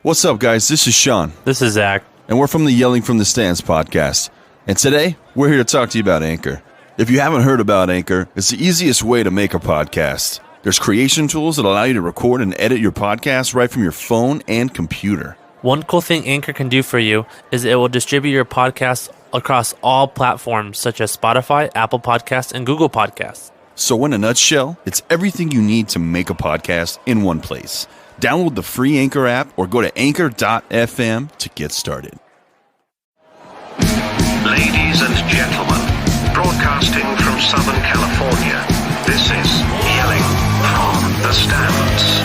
What's up, guys? This is Sean, This is Zach. and we're from the Yelling from the Stands podcast. And today, we're here to talk to you about Anchor. If you haven't heard about Anchor, it's the easiest way to make a podcast. There's creation tools that allow you to record and edit your podcast right from your phone and computer. One cool thing Anchor can do for you is it will distribute your podcast across all platforms such as Spotify, Apple Podcasts, and Google Podcasts. So in a nutshell, it's everything you need to make a podcast in one place. Download the free Anchor app or go to anchor.fm to get started. Ladies and gentlemen, broadcasting from Southern California, this is Yelling from the Stands.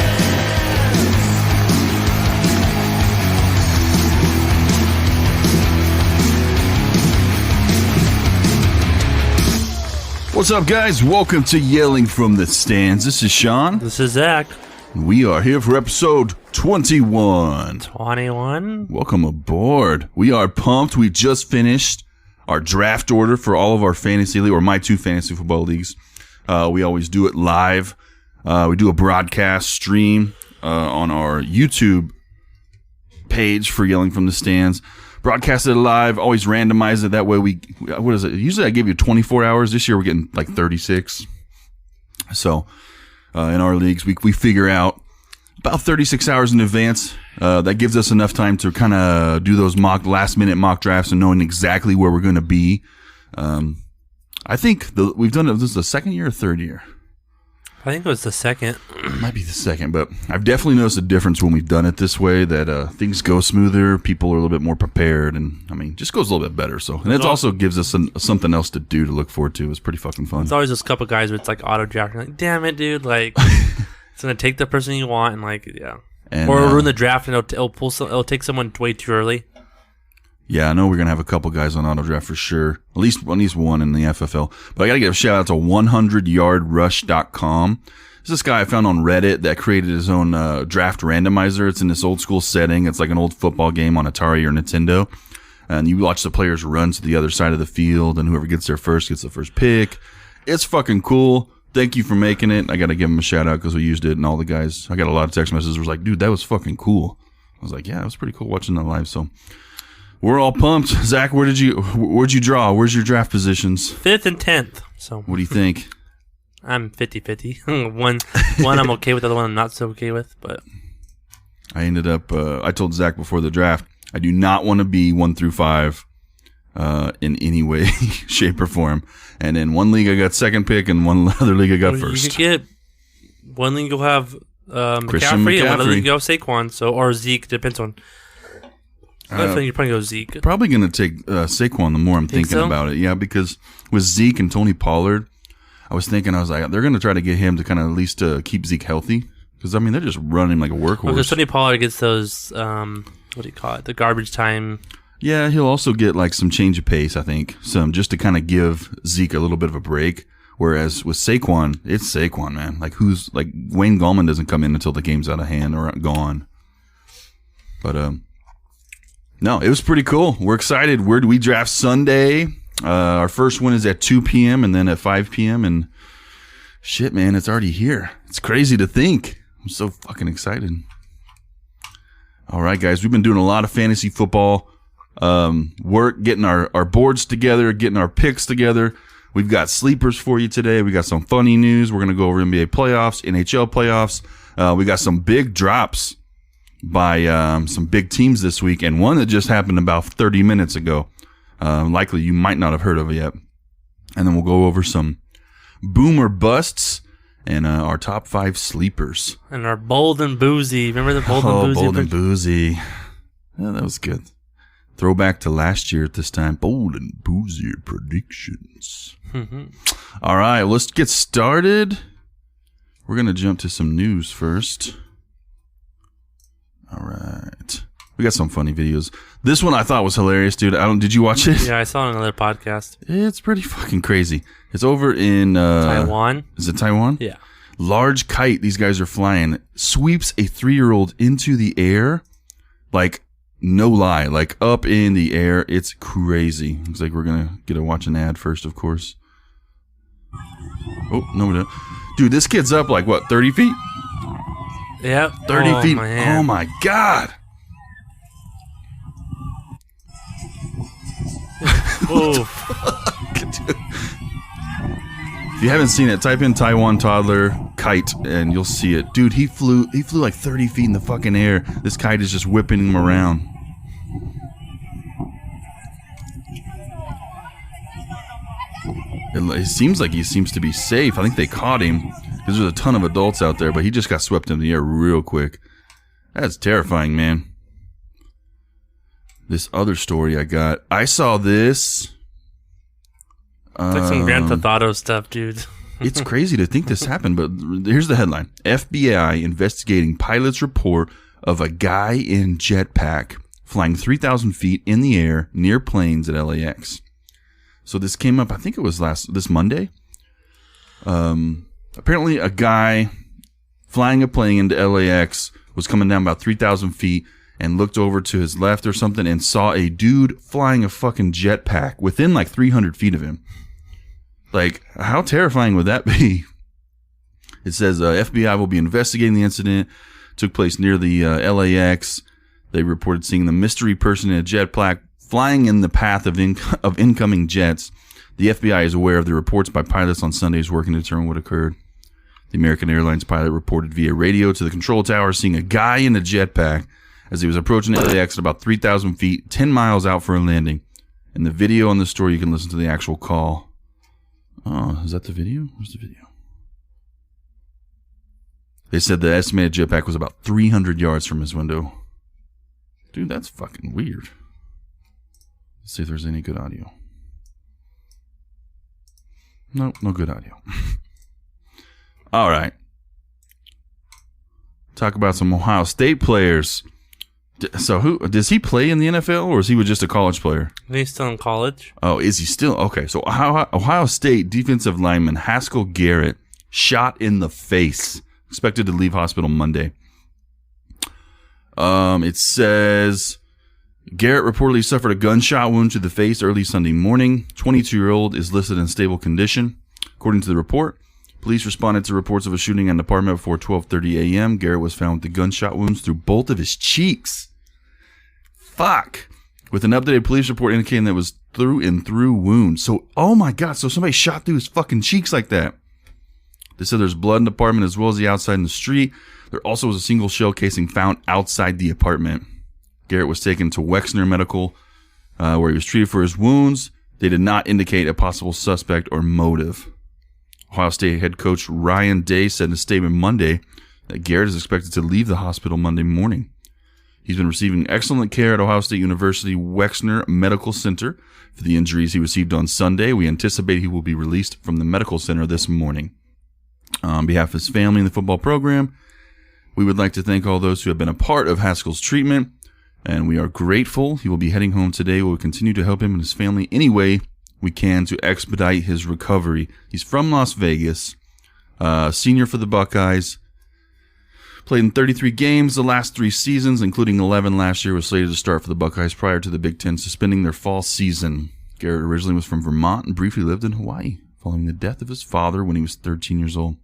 What's up, guys? Welcome to Yelling from the Stands. This is Sean. This is Zach. We are here for episode 21. 21? Welcome aboard. We are pumped. We just finished our draft order for all of our fantasy league, or my two fantasy football leagues. We always do it live. We do a broadcast stream on our YouTube page for Yelling from the Stands. Broadcast it live, always randomize it. That way what is it? Usually I give you 24 hours. This year we're getting like 36. So in our leagues, we figure out about 36 hours in advance. That gives us enough time to kind of do those last minute mock drafts and knowing exactly where we're going to be. I think we've done it. This is the second year or third year? I think it was the second. It might be the second, but I've definitely noticed a difference when we've done it this way, that things go smoother, people are a little bit more prepared, and just goes a little bit better. So, and it also gives us something else to do to look forward to. It's pretty fucking fun. It's always those couple guys where it's like auto drafting. Like, damn it, dude! Like, it's gonna take the person you want, and like, yeah, And, or ruin the draft, and it'll take someone way too early. Yeah, I know we're gonna have a couple guys on auto draft for sure. At least one in the FFL. But I gotta give a shout out to 100yardrush.com. This is this guy I found on Reddit that created his own draft randomizer. It's in this old school setting. It's like an old football game on Atari or Nintendo. And you watch the players run to the other side of the field, and whoever gets there first gets the first pick. It's fucking cool. Thank you for making it. I gotta give him a shout out because we used it, and all the guys, I got a lot of text messages was like, dude, that was fucking cool. I was like, yeah, it was pretty cool watching that live. So we're all pumped. Zach, where'd you draw? Where's your draft positions? 5th and 10th. So What do you think? I'm 50-50. one I'm okay with, the other one I'm not so okay with. But I ended up, I told Zach before the draft, I do not want to be 1 through 5 in any way, shape, or form. And in one league I got second pick, and one other league I got first. You could get one league you'll have Christian McCaffrey, and one other McCaffrey. league you'll have Saquon. So, or Zeke, depends on. I think you'd probably go Zeke. Probably going to take Saquon the more I'm Think thinking so? about it. Yeah, because with Zeke and Tony Pollard, I was like, they're going to try to get him to kind of at least keep Zeke healthy. Because, they're just running like a workhorse. Because Tony Pollard gets those, what do you call it, the garbage time. Yeah, he'll also get like some change of pace, I think. Just to kind of give Zeke a little bit of a break. Whereas with Saquon, it's Saquon, man. Like Wayne Gallman doesn't come in until the game's out of hand or gone. But, no, it was pretty cool. We're excited. We draft Sunday. Our first one is at 2 p.m. and then at 5 p.m. And shit, man, it's already here. It's crazy to think. I'm so fucking excited. All right, guys, we've been doing a lot of fantasy football work, getting our boards together, getting our picks together. We've got sleepers for you today. We got some funny news. We're going to go over NBA playoffs, NHL playoffs. We got some big drops by some big teams this week, and one that just happened about 30 minutes ago. Likely you might not have heard of it yet. And then we'll go over some boomer busts and our top 5 sleepers. And our bold and boozy. Remember the bold and boozy? Bold and boozy. Yeah, that was good. Throwback to last year at this time. Bold and boozy predictions. All right, let's get started. We're going to jump to some news first. All right. We got some funny videos. This one I thought was hilarious, dude. Did you watch it? Yeah, I saw it on another podcast. It's pretty fucking crazy. It's over in Taiwan. Is it Taiwan? Yeah. Large kite these guys are flying sweeps a 3-year-old into the air, like no lie, like up in the air. It's crazy. Looks like we're gonna get to watch an ad first, of course. Oh no, we don't. Dude, this kid's up like what, 30 feet? Yep. 30 feet. Man. Oh my god. Oof. If you haven't seen it, type in Taiwan toddler kite and you'll see it. Dude, he flew like 30 feet in the fucking air. This kite is just whipping him around. It seems like he seems to be safe. I think they caught him because there's a ton of adults out there, but he just got swept into the air real quick. That's terrifying, man. This other story I saw this. It's like some Grand Theft Auto stuff, dude. It's crazy to think this happened, but here's the headline. FBI investigating pilot's report of a guy in jetpack flying 3,000 feet in the air near planes at LAX. So this came up, I think it was this Monday. Apparently a guy flying a plane into LAX was coming down about 3,000 feet and looked over to his left or something and saw a dude flying a fucking jetpack within like 300 feet of him. Like, how terrifying would that be? It says FBI will be investigating the incident. Took place near the LAX. They reported seeing the mystery person in a jetpack flying in the path of incoming jets. The FBI is aware of the reports by pilots on Sundays working to determine what occurred. The American Airlines pilot reported via radio to the control tower seeing a guy in a jetpack as he was approaching LAX at about 3,000 feet, 10 miles out for a landing. In the video on the story, you can listen to the actual call. Oh, is that the video? Where's the video? They said the estimated jetpack was about 300 yards from his window. Dude, that's fucking weird. Let's see if there's any good audio. Nope, no good audio. All right. Talk about some Ohio State players. So does he play in the NFL or is he just a college player? He's still in college. Oh, is he still? Okay, so Ohio State defensive lineman Haskell Garrett shot in the face. Expected to leave hospital Monday. It says Garrett reportedly suffered a gunshot wound to the face early Sunday morning. 22-year-old is listed in stable condition. According to the report, police responded to reports of a shooting in an apartment before 12:30 a.m. Garrett was found with the gunshot wounds through both of his cheeks. Fuck. With an updated police report indicating that it was through and through wounds. So, oh my God, so somebody shot through his fucking cheeks like that. They said there's blood in the apartment as well as the outside in the street. There also was a single shell casing found outside the apartment. Garrett was taken to Wexner Medical, where he was treated for his wounds. They did not indicate a possible suspect or motive. Ohio State head coach Ryan Day said in a statement Monday that Garrett is expected to leave the hospital Monday morning. He's been receiving excellent care at Ohio State University Wexner Medical Center for the injuries he received on Sunday. We anticipate he will be released from the medical center this morning. On behalf of his family and the football program, we would like to thank all those who have been a part of Haskell's treatment, and we are grateful. He will be heading home today. We will continue to help him and his family any way we can to expedite his recovery. He's from Las Vegas, senior for the Buckeyes. Played in 33 games the last 3 seasons, including 11 last year, was slated to start for the Buckeyes prior to the Big Ten suspending their fall season. Garrett originally was from Vermont and briefly lived in Hawaii, following the death of his father when he was 13 years old.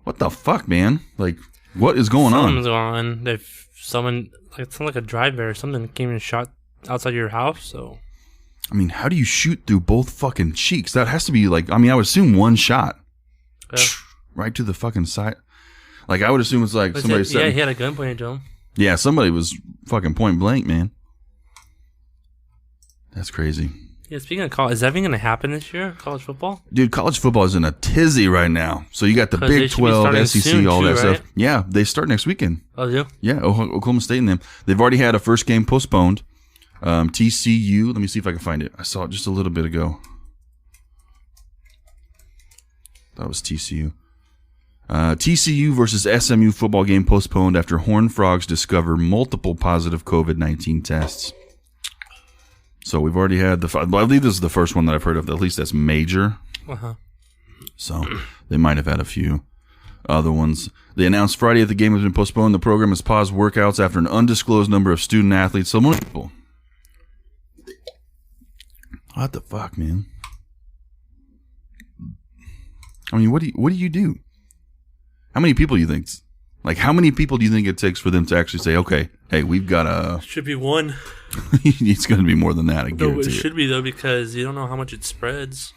What the fuck, man? Like, what is going on? Something's going on. If someone, like, it sounded like a driver or something came and shot outside your house, so... I mean, how do you shoot through both fucking cheeks? That has to be like, I mean, I would assume one shot. Yeah. Right to the fucking side. Like, I would assume it's like somebody said. Yeah, he had a gun pointed to him. Yeah, somebody was fucking point blank, man. That's crazy. Yeah, speaking of college, is that even going to happen this year, college football? Dude, college football is in a tizzy right now. So you got the Big 12, SEC, all that stuff. Yeah, they start next weekend. Oh, yeah? Yeah, Oklahoma State and them. They've already had a first game postponed. TCU, let me see if I can find it. I saw it just a little bit ago. That was TCU. TCU versus SMU football game postponed after Horned Frogs discover multiple positive COVID-19 tests. So we've already had I believe this is the first one that I've heard of. At least that's major. Uh-huh. So they might have had a few other ones. They announced Friday that the game has been postponed. The program has paused workouts after an undisclosed number of student athletes. So most people. What the fuck, man? I mean, what do you do? How many people do you think? Like, how many people do you think it takes for them to actually say, okay, hey, we've got a... Should be one. It's going to be more than that. I No, it guarantee it. should be, though, because you don't know how much it spreads.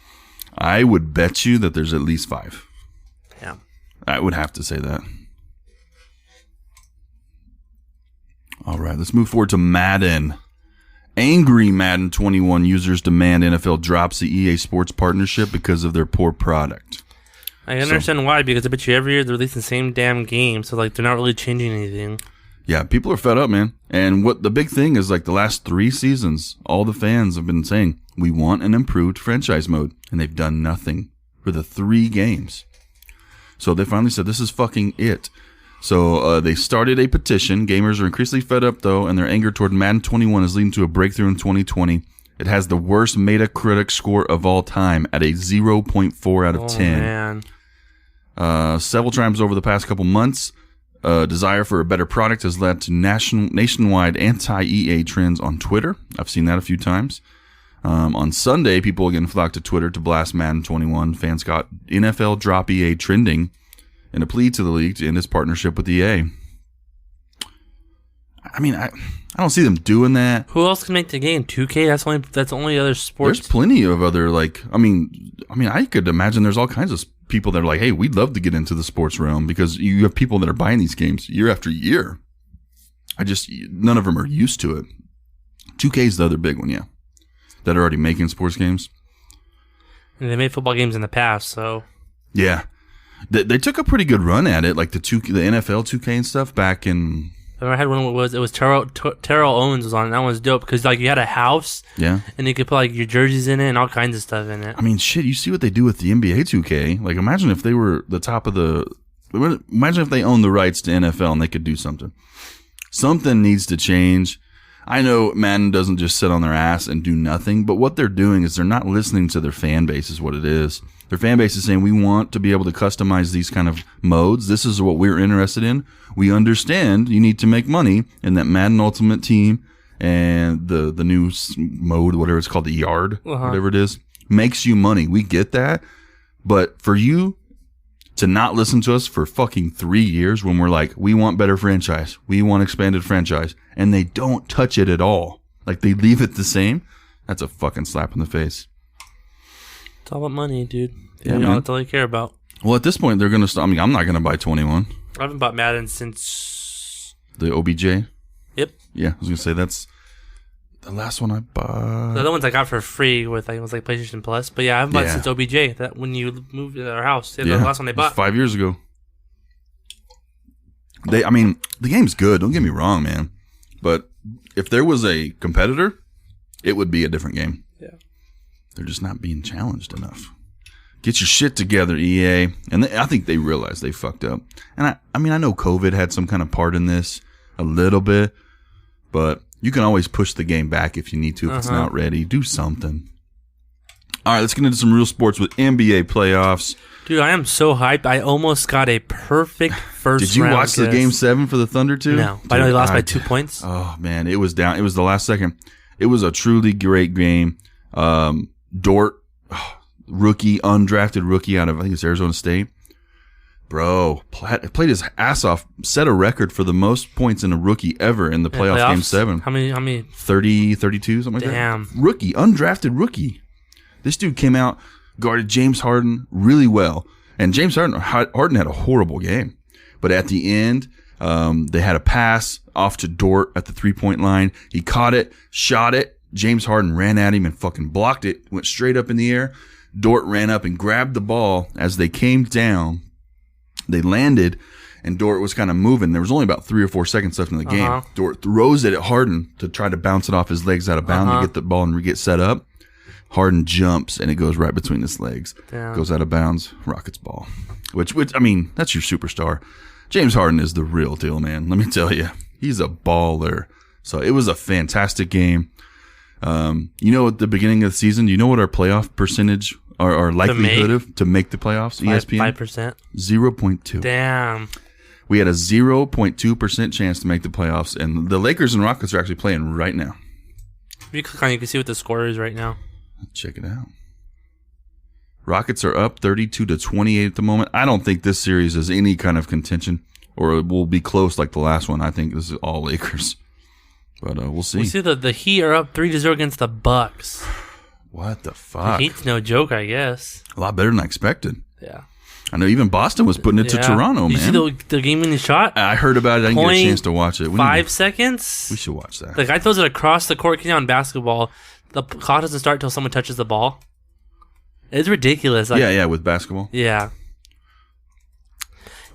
I would bet you that there's at least 5. Yeah. I would have to say that. All right, let's move forward to Madden. Angry Madden 21 users demand NFL drops the EA Sports partnership because of their poor product. I understand why, because I bet you every year they're releasing the same damn game, so like they're not really changing anything. Yeah, people are fed up, man. And what the big thing is, like the last 3 seasons, all the fans have been saying, we want an improved franchise mode. And they've done nothing for the 3 games. So they finally said, this is fucking it. So they started a petition. Gamers are increasingly fed up, though, and their anger toward Madden 21 is leading to a breakthrough in 2020. It has the worst Metacritic score of all time at a 0.4 out of 10. Man. Several times over the past couple months, desire for a better product has led to nationwide anti-EA trends on Twitter. I've seen that a few times. On Sunday, people again flocked to Twitter to blast Madden 21. Fans got NFL drop EA trending in a plea to the league to end its partnership with EA. I mean, I don't see them doing that. Who else can make the game? 2K? That's only other sports. There's plenty of other, like, I mean, I could imagine there's all kinds of people that are like, hey, we'd love to get into the sports realm, because you have people that are buying these games year after year. None of them are used to it. 2K is the other big one, yeah, that are already making sports games. And they made football games in the past, so. Yeah. They took a pretty good run at it, like the NFL 2K and stuff back in. I had one. It was Terrell Owens was on it. That one was dope because like you had a house, Yeah. and you could put like your jerseys in it and all kinds of stuff in it. I mean, shit, you see what they do with the NBA 2K. Like, imagine if they were the top of imagine if they owned the rights to NFL and they could do something. Something needs to change. I know Madden doesn't just sit on their ass and do nothing, but what they're doing is they're not listening to their fan base is what it is. Their fan base is saying, we want to be able to customize these kind of modes. This is what we're interested in. We understand you need to make money, and that Madden Ultimate Team and the new mode, whatever it's called, the Yard, whatever it is, makes you money. We get that. But for you to not listen to us for fucking 3 years when we're like, we want better franchise, we want expanded franchise, and they don't touch it at all, like they leave it the same, that's a fucking slap in the face. It's all about money, dude. Yeah, you know, man. that's all they care about. Well, at this point, they're going to stop. I mean, I'm not going to buy 21. I haven't bought Madden since. The OBJ? Yep. Yeah, I was going to say that's the last one I bought. The other ones I got for free with like it was like PlayStation Plus, but yeah, I haven't bought it since OBJ. That when you moved to our house, the last one they it was bought 5 years ago. I mean, the game's good. Don't get me wrong, man. But if there was a competitor, it would be a different game. Yeah. They're just not being challenged enough. Get your shit together, EA. And I think they realized they fucked up. And I mean, I know COVID had some kind of part in this a little bit, but you can always push the game back if you need to, if it's not ready. Do something. All right, let's get into some real sports with NBA playoffs. Dude, I am so hyped. I almost got a perfect first Did you round watch the guess. Game 7 for the Thunder too? No, but I know they lost by 2 points. Oh, man, it was down. It was the last second. It was a truly great game. Dort, undrafted rookie out of, I think it's Arizona State. Bro, played his ass off, set a record for the most points in a rookie ever in the playoffs, Game 7. How many? 30, 32, something like Damn. that. Rookie, undrafted rookie. This dude came out, guarded James Harden really well. And James Harden had a horrible game. But at the end, they had a pass off to Dort at the 3-point line. He caught it, shot it. James Harden ran at him and fucking blocked it. Went straight up in the air. Dort ran up and grabbed the ball. As they came down, they landed, and Dort was kind of moving. There was only about 3 or 4 seconds left in the game. Dort throws it at Harden to try to bounce it off his legs out of bounds to get the ball and get set up. Harden jumps, and it goes right between his legs. Damn. Goes out of bounds. Rockets ball. Which I mean, that's your superstar. James Harden is the real deal, man. Let me tell you. He's a baller. So it was a fantastic game. You know, at the beginning of the season, you know what our playoff percentage, our likelihood to make the playoffs? ESPN? 5%. 0.2. Damn. We had a 0.2% chance to make the playoffs, and the Lakers and Rockets are actually playing right now. If you click on it, you can see what the score is right now. Check it out. Rockets are up 32-28 at the moment. I don't think this series is any kind of contention, or it will be close like the last one. I think this is all Lakers. But we'll see. We see the Heat are up 3-0 against the Bucks. What the The fuck? Heat's no joke, I guess. A lot better than I expected. Yeah. I know even Boston was putting it to Toronto, You man. see the game-winning shot? I heard about it. I didn't get a chance to watch it. 5 seconds? We should watch that. The guy throws it across the court. On basketball, the clock doesn't start until someone touches the ball. It's ridiculous. Like, yeah, with basketball. Yeah.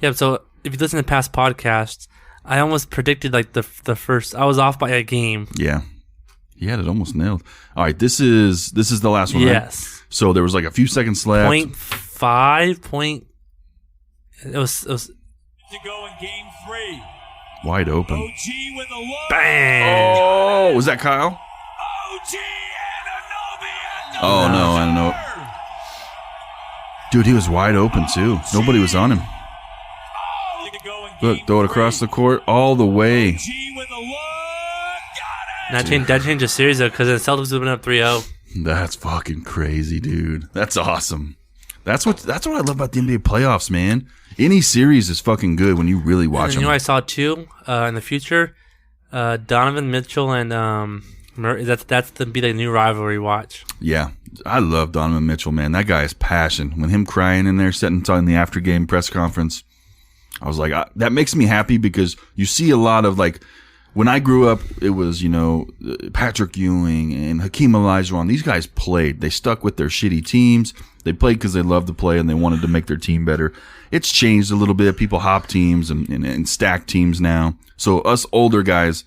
Yeah, so if you listen to past podcasts, I almost predicted like the first. I was off by a game. Yeah. He had it almost nailed. All right, this is the last one, right? Yes. So there was like a few seconds left. 0.5. It was To go in game 3. Wide open. OG with a look. bang. Oh, was that Kyle? OG Anunoby. Oh, no, I don't know. Dude, he was wide open, too. Nobody was on him. Look, throw it across the court all the way. OG with a look. Got it. That changed the series, though, because the Celtics would have been up 3-0. That's fucking crazy, dude. That's awesome. That's what I love about the NBA playoffs, man. Any series is fucking good when you really watch And you them. know what I saw, too, in the future? Donovan Mitchell and Murray. That's to be the new rivalry watch. Yeah, I love Donovan Mitchell, man. That guy is passion. When him crying in there, sitting on the after game press conference, I was like, that makes me happy because you see a lot of like. When I grew up, it was, Patrick Ewing and Hakeem Olajuwon. These guys played. They stuck with their shitty teams. They played because they loved to play and they wanted to make their team better. It's changed a little bit. People hop teams and stack teams now. So us older guys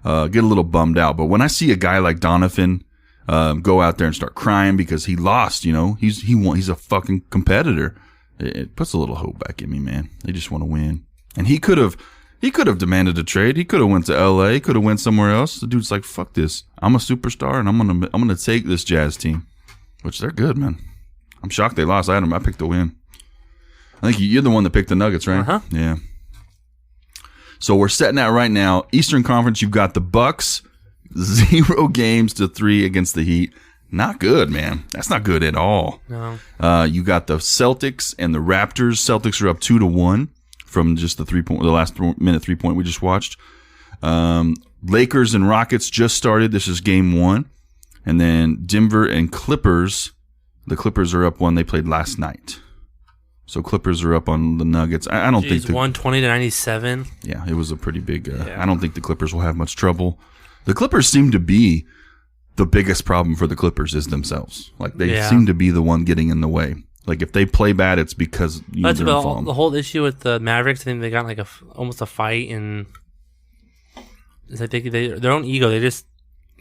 get a little bummed out. But when I see a guy like Donovan go out there and start crying because he lost, he's a fucking competitor. It puts a little hope back in me, man. They just want to win. And he could have demanded a trade. He could have went to LA. He could have went somewhere else. The dude's like, "Fuck this. I'm a superstar, and I'm gonna take this Jazz team," which they're good, man. I'm shocked they lost. I picked the win. I think you're the one that picked the Nuggets, right? Uh-huh. Yeah. So we're setting out right now. Eastern Conference. You've got the Bucks, 0 games to 3 against the Heat. Not good, man. That's not good at all. No. You got the Celtics and the Raptors. Celtics are up 2-1. From just the last minute 3-point we just watched. Lakers and Rockets just started. This is game 1. And then Denver and Clippers. The Clippers are up 1. They played last night. So Clippers are up on the Nuggets. I don't think 120-97. Yeah, it was a pretty big. I don't think the Clippers will have much trouble. The Clippers seem to be the biggest problem for the Clippers is themselves. Like they seem to be the one getting in the way. Like if they play bad, it's because That's they're about involved. the whole issue with the Mavericks. I think they got like almost a fight, and it's like their own ego. They just,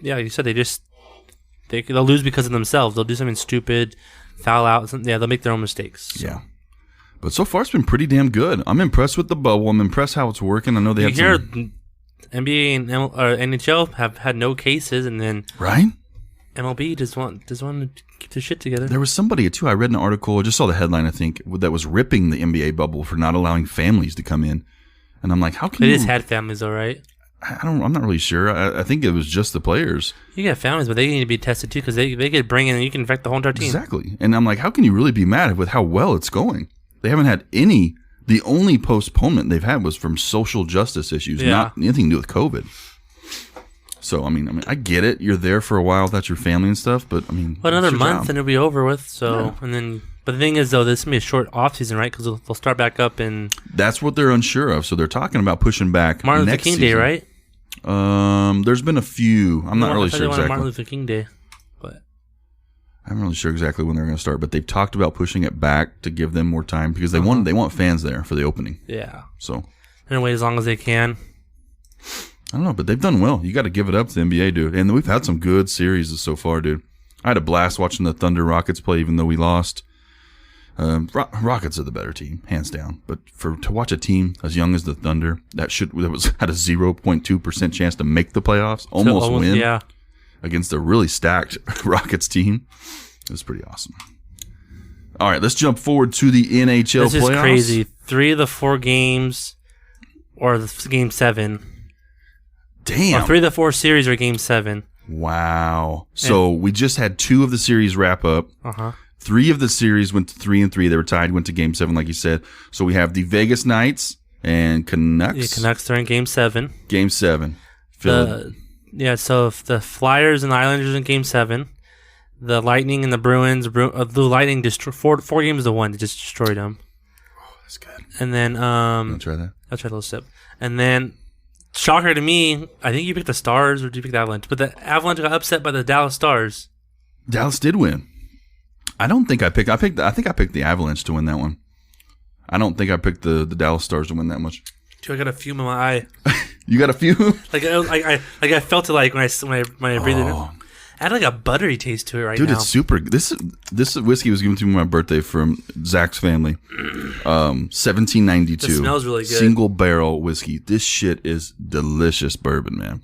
you said they'll lose because of themselves. They'll do something stupid, foul out. They'll make their own mistakes. So. Yeah. But so far, it's been pretty damn good. I'm impressed with the bubble. I'm impressed how it's working. I know they have some... NBA and NHL have had no cases, and then Right? MLB just want to keep their shit together. There was somebody, too, I read an article, I just saw the headline, I think, that was ripping the NBA bubble for not allowing families to come in. And I'm like, how can They you... just had families, though, right? I'm not really sure. I think it was just the players. You got families, but they need to be tested, too, because they could bring in and you can infect the whole entire team. Exactly. And I'm like, how can you really be mad with how well it's going? They haven't had any... The only postponement they've had was from social justice issues, not anything to do with COVID. So, I mean, I get it. You're there for a while. That's your family and stuff. But, I mean... Well, another it's your month job. and it'll be over with. So, Yeah. and then... But the thing is, though, this is going to be a short off-season, right? Because they'll start back up in... That's what they're unsure of. So, they're talking about pushing back Martin Luther next King season. Day, right? There's been a few. I'm not really sure exactly. Martin Luther King Day. But I'm really sure exactly when they're going to start. But they've talked about pushing it back to give them more time because they want fans there for the opening. yeah. So... And wait as long as they can. I don't know, but they've done well. You got to give it up to the NBA, dude. And we've had some good series so far, dude. I had a blast watching the Thunder Rockets play, even though we lost. Rockets are the better team, hands down. But to watch a team as young as the Thunder that had a 0.2% chance to make the playoffs, almost win, Yeah. against a really stacked Rockets team, it was pretty awesome. All right, let's jump forward to the NHL playoffs. This is crazy. 3 of the 4 games, or game 7. Damn. Or 3 of the 4 series are game 7. Wow. So we just had 2 of the series wrap up. Uh-huh. 3 of the series went to 3-3. They were tied, went to game 7, like you said. So we have the Vegas Knights and Canucks. The Canucks are in game 7. Game 7. The Yeah, so if the Flyers and the Islanders in Game 7, the Lightning and the Bruins, the Lightning four games to 1, they just destroyed them. Oh, that's good. And then Wanna try that? I'll try a little sip. And then shocker to me, I think you picked the Stars or did you pick the Avalanche? But the Avalanche got upset by the Dallas Stars. Dallas did win. I don't think I picked. I think I picked the Avalanche to win that one. I don't think I picked the Dallas Stars to win that much. Dude, I got a fume in my eye. You got a few? I felt it like when I breathed it in. Oh. I had like a buttery taste to it right Dude, now. it's super. This whiskey was given to me on my birthday from Zach's family. 1792. It smells really good. Single barrel whiskey. This shit is delicious bourbon, man.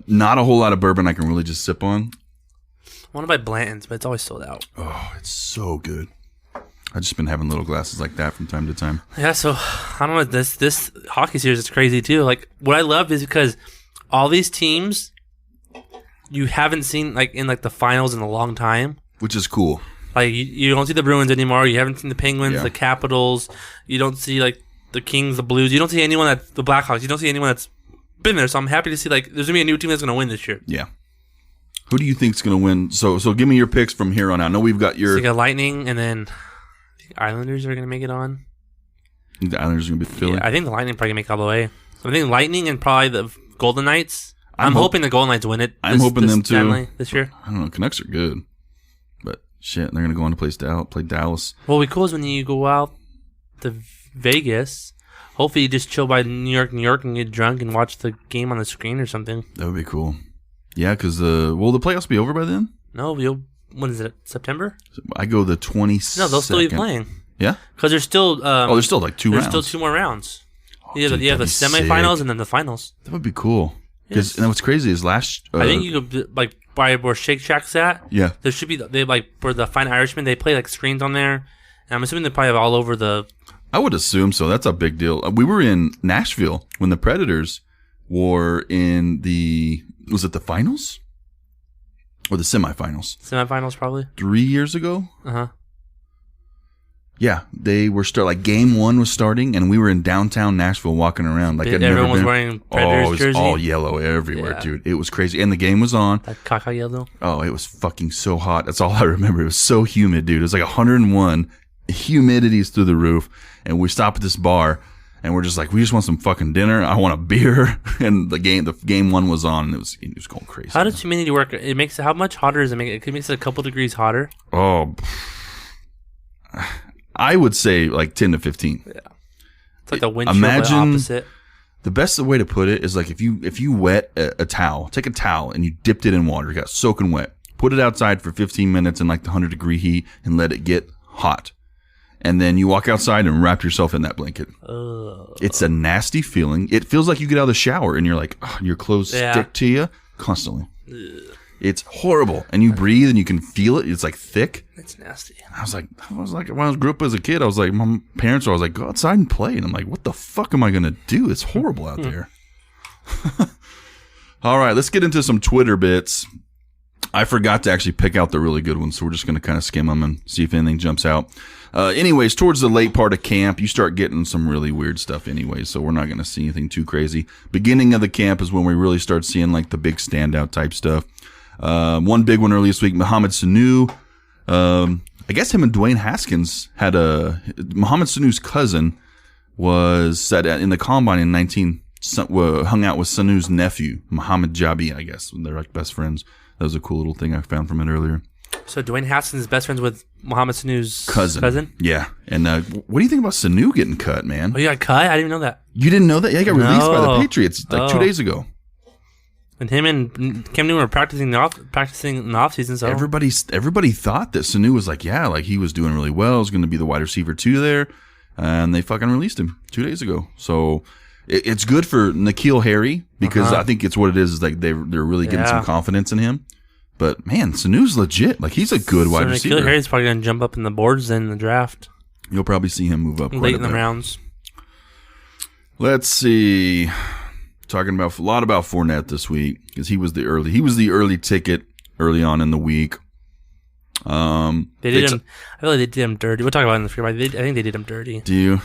Not a whole lot of bourbon I can really just sip on. I want to buy Blanton's, but it's always sold out. Oh, it's so good. I've just been having little glasses like that from time to time. Yeah, so I don't know. This hockey series is crazy too. Like what I love is because all these teams you haven't seen like in like the finals in a long time. Which is cool. Like you don't see the Bruins anymore. You haven't seen the Penguins, Yeah. the Capitals. You don't see like the Kings, the Blues. You don't see anyone the Blackhawks. You don't see anyone that's been there. So I'm happy to see like there's gonna be a new team that's gonna win this year. Yeah. Who do you think's going to win? So give me your picks from here on out. I know we've got your... So you got Lightning, and then the Islanders are going to make it on. The Islanders are going to be Philly. Yeah, I think the Lightning probably going to make it all the way. So I think Lightning and probably the Golden Knights. I'm hoping the Golden Knights win it. I'm hoping them too. Family, this year. I don't know. Canucks are good. But shit, they're going to go on to play Dallas. What would be cool is when you go out to Vegas, hopefully you just chill by New York, and get drunk and watch the game on the screen or something. That would be cool. Yeah, because will the playoffs be over by then? No, when is it? September? I go the 22nd. No, they'll still be playing. Yeah? Because there's still... there's still like two rounds. There's still 2 more rounds. You dude, have the that'd be semifinals sick. and then the finals. That would be cool. Because Yes. and what's crazy is I think you could like buy where Shake Shack's at. Yeah. There should be they like for the Fine Irishman. They play like screens on there, and I'm assuming they probably have all over the. I would assume so. That's a big deal. We were in Nashville when the Predators were in was it the finals? Or the semifinals? Semifinals, probably. 3 years ago? Uh-huh. Yeah, they were like game 1 was starting, and we were in downtown Nashville walking around like I'd never Everyone was been. wearing Predators it was jersey. all yellow everywhere, Yeah. dude. It was crazy, and the game was on. That caca yellow. Oh, it was fucking so hot. That's all I remember. It was so humid, dude. It was like 101. Humidity's through the roof, and we stop at this bar, and we're just like, we just want some fucking dinner. I want a beer, and the game 1 was on, and it was going crazy. How does humidity work? It makes how much hotter does it make it? It makes it a couple degrees hotter. Oh, I would say like 10 to 15. It's like the windshield Imagine- opposite. The best way to put it is like if you wet a towel, take a towel and you dipped it in water, it got soaking wet, put it outside for 15 minutes in like the 100-degree heat and let it get hot. And then you walk outside and wrap yourself in that blanket. It's a nasty feeling. It feels like you get out of the shower and you're like, your clothes stick to you constantly. It's horrible. And you breathe and you can feel it. It's like thick. It's nasty. I was like, when I grew up as a kid, I was like, my parents were always like, go outside and play. And I'm like, what the fuck am I going to do? It's horrible out there. All right, let's get into some Twitter bits. I forgot to actually pick out the really good ones, so we're just going to kind of skim them and see if anything jumps out. Anyways, towards the late part of camp, you start getting some really weird stuff anyway, so we're not going to see anything too crazy. Beginning of the camp is when we really start seeing like the big standout type stuff. One big one earlier this week, Mohamed Sanu. I guess him and Dwayne Haskins had Mohamed Sanu's cousin was in the combine in hung out with Sanu's nephew, Mohamed Jabi, I guess. They're like best friends. That was a cool little thing I found from it earlier. So Dwayne Haskins is best friends with Mohamed Sanu's Cousin? Yeah. And what do you think about Sanu getting cut, man? Oh, you got cut? I didn't even know that. You didn't know that? Yeah, he got released by the No. Patriots like 2 days ago. And him and Cam Newton were practicing in the offseason, so Everybody thought that Sanu was like, yeah, like he was doing really well. Was going to be the wide receiver 2 there. And they fucking released him 2 days ago. So it's good for N'Keal Harry because I think it's what it is like they're really getting some confidence in him. But man, Sanu's legit. Like he's a good wide receiver. N'Keal Harry's probably going to jump up in the boards in the draft. You'll probably see him move up quite Late a in the bit. rounds. Let's see. Talking about a lot about Fournette this week because he was the early ticket early on in the week. They did him. I feel like they did him dirty. We'll talk about it in the free. I think they did him dirty. Do you?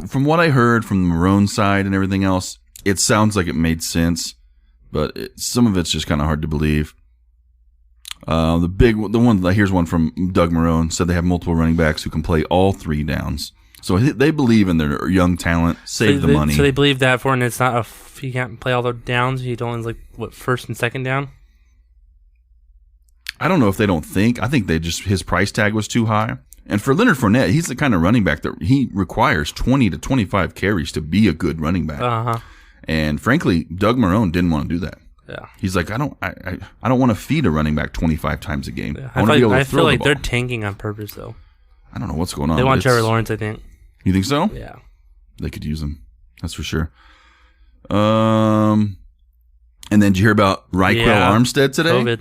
From what I heard from the Marone side and everything else, it sounds like it made sense. but some of it's just kind of hard to believe. Here's one from Doug Marone, said they have multiple running backs who can play all 3 downs. So they believe in their young talent, save the money. So they believe that Fournette's not he can't play all the downs. He only first and second down. I don't know if they don't think. I think they just his price tag was too high. And for Leonard Fournette, he's the kind of running back that he requires 20 to 25 carries to be a good running back. And frankly, Doug Marone didn't want to do that. Yeah, he's like, I don't want to feed a running back 25 times a game. Yeah. I want to be able to throw feel like the they're ball. tanking on purpose, though. I don't know what's going on. They want Trevor Lawrence, I think. You think so? Yeah, they could use him. That's for sure. And then did you hear about Raquel Armstead today?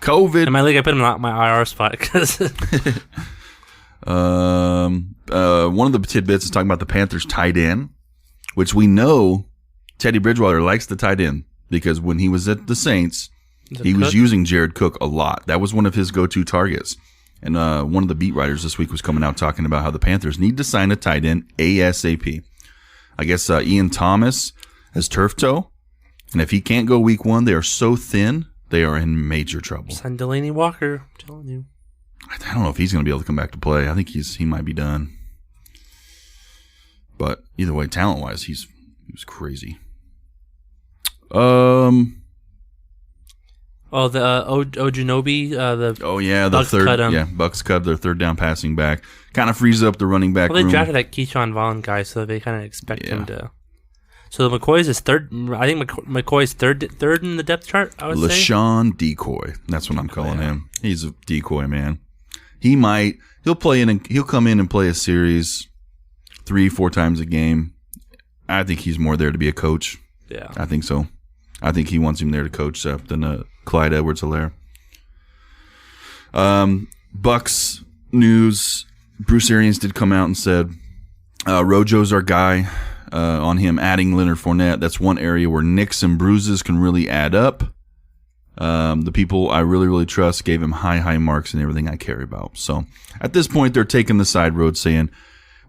COVID. In my league, I put him in my IR spot because. One of the tidbits is talking about the Panthers tight end, which we know Teddy Bridgewater likes the tight end because when he was at the Saints, he was using Jared Cook a lot. That was one of his go-to targets. And one of the beat writers this week was coming out talking about how the Panthers need to sign a tight end ASAP. I guess Ian Thomas has turf toe, and if he can't go week 1, they are so thin, they are in major trouble. Send Delaney Walker, I'm telling you. I don't know if he's going to be able to come back to play. I think he might be done. But either way, talent-wise, he was crazy. The Ojunobi, the Bucks third, cut him. yeah, Bucks cut their third down passing back. Kind of frees up the running back Well, they room. drafted that Keyshawn Vaughn guy, so they kind of expect him to. So McCoy's is third. I think McCoy's third in the depth chart. I would say. LaShawn Decoy. That's what I'm calling him. He's a decoy, man. He'll play in and he'll come in and play a series 3-4 times a game. I think he's more there to be a coach. Yeah, I think so. I think he wants him there to coach than Clyde Edwards-Helaire. Bucks news. Bruce Arians did come out and said, Rojo's our guy on him adding Leonard Fournette. That's one area where nicks and bruises can really add up. The people I really, really trust gave him high marks and everything I care about. So at this point, they're taking the side road saying,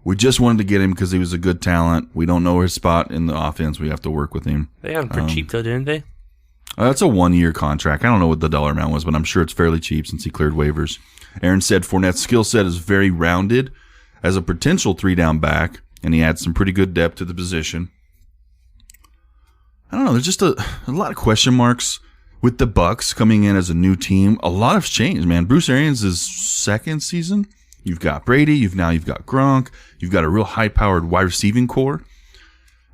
we just wanted to get him because he was a good talent. We don't know his spot in the offense. We have to work with him. they have him for cheap, though, didn't they? That's a 1-year contract. I don't know what the dollar amount was, but I'm sure it's fairly cheap since he cleared waivers. Aaron said Fournette's skill set is very rounded as a potential 3-down back, and he adds some pretty good depth to the position. I don't know. There's just a lot of question marks with the Bucks coming in as a new team. A lot has changed, man. Bruce Arians' second season. You've got Brady. You've got Gronk. You've got a real high-powered wide receiving core.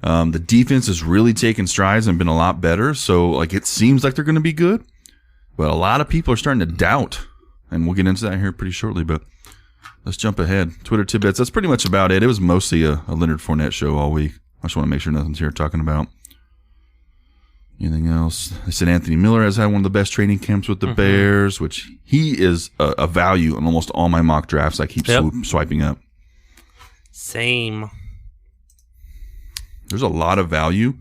The defense has really taken strides and been a lot better. So, it seems like they're going to be good. But a lot of people are starting to doubt. And we'll get into that here pretty shortly. But let's jump ahead. Twitter tidbits. That's pretty much about it. It was mostly a Leonard Fournette show all week. I just want to make sure nothing's here talking about. Anything else? They said Anthony Miller has had one of the best training camps with the Bears, which he is a value in almost all my mock drafts. I keep swiping up. Same. There's a lot of value,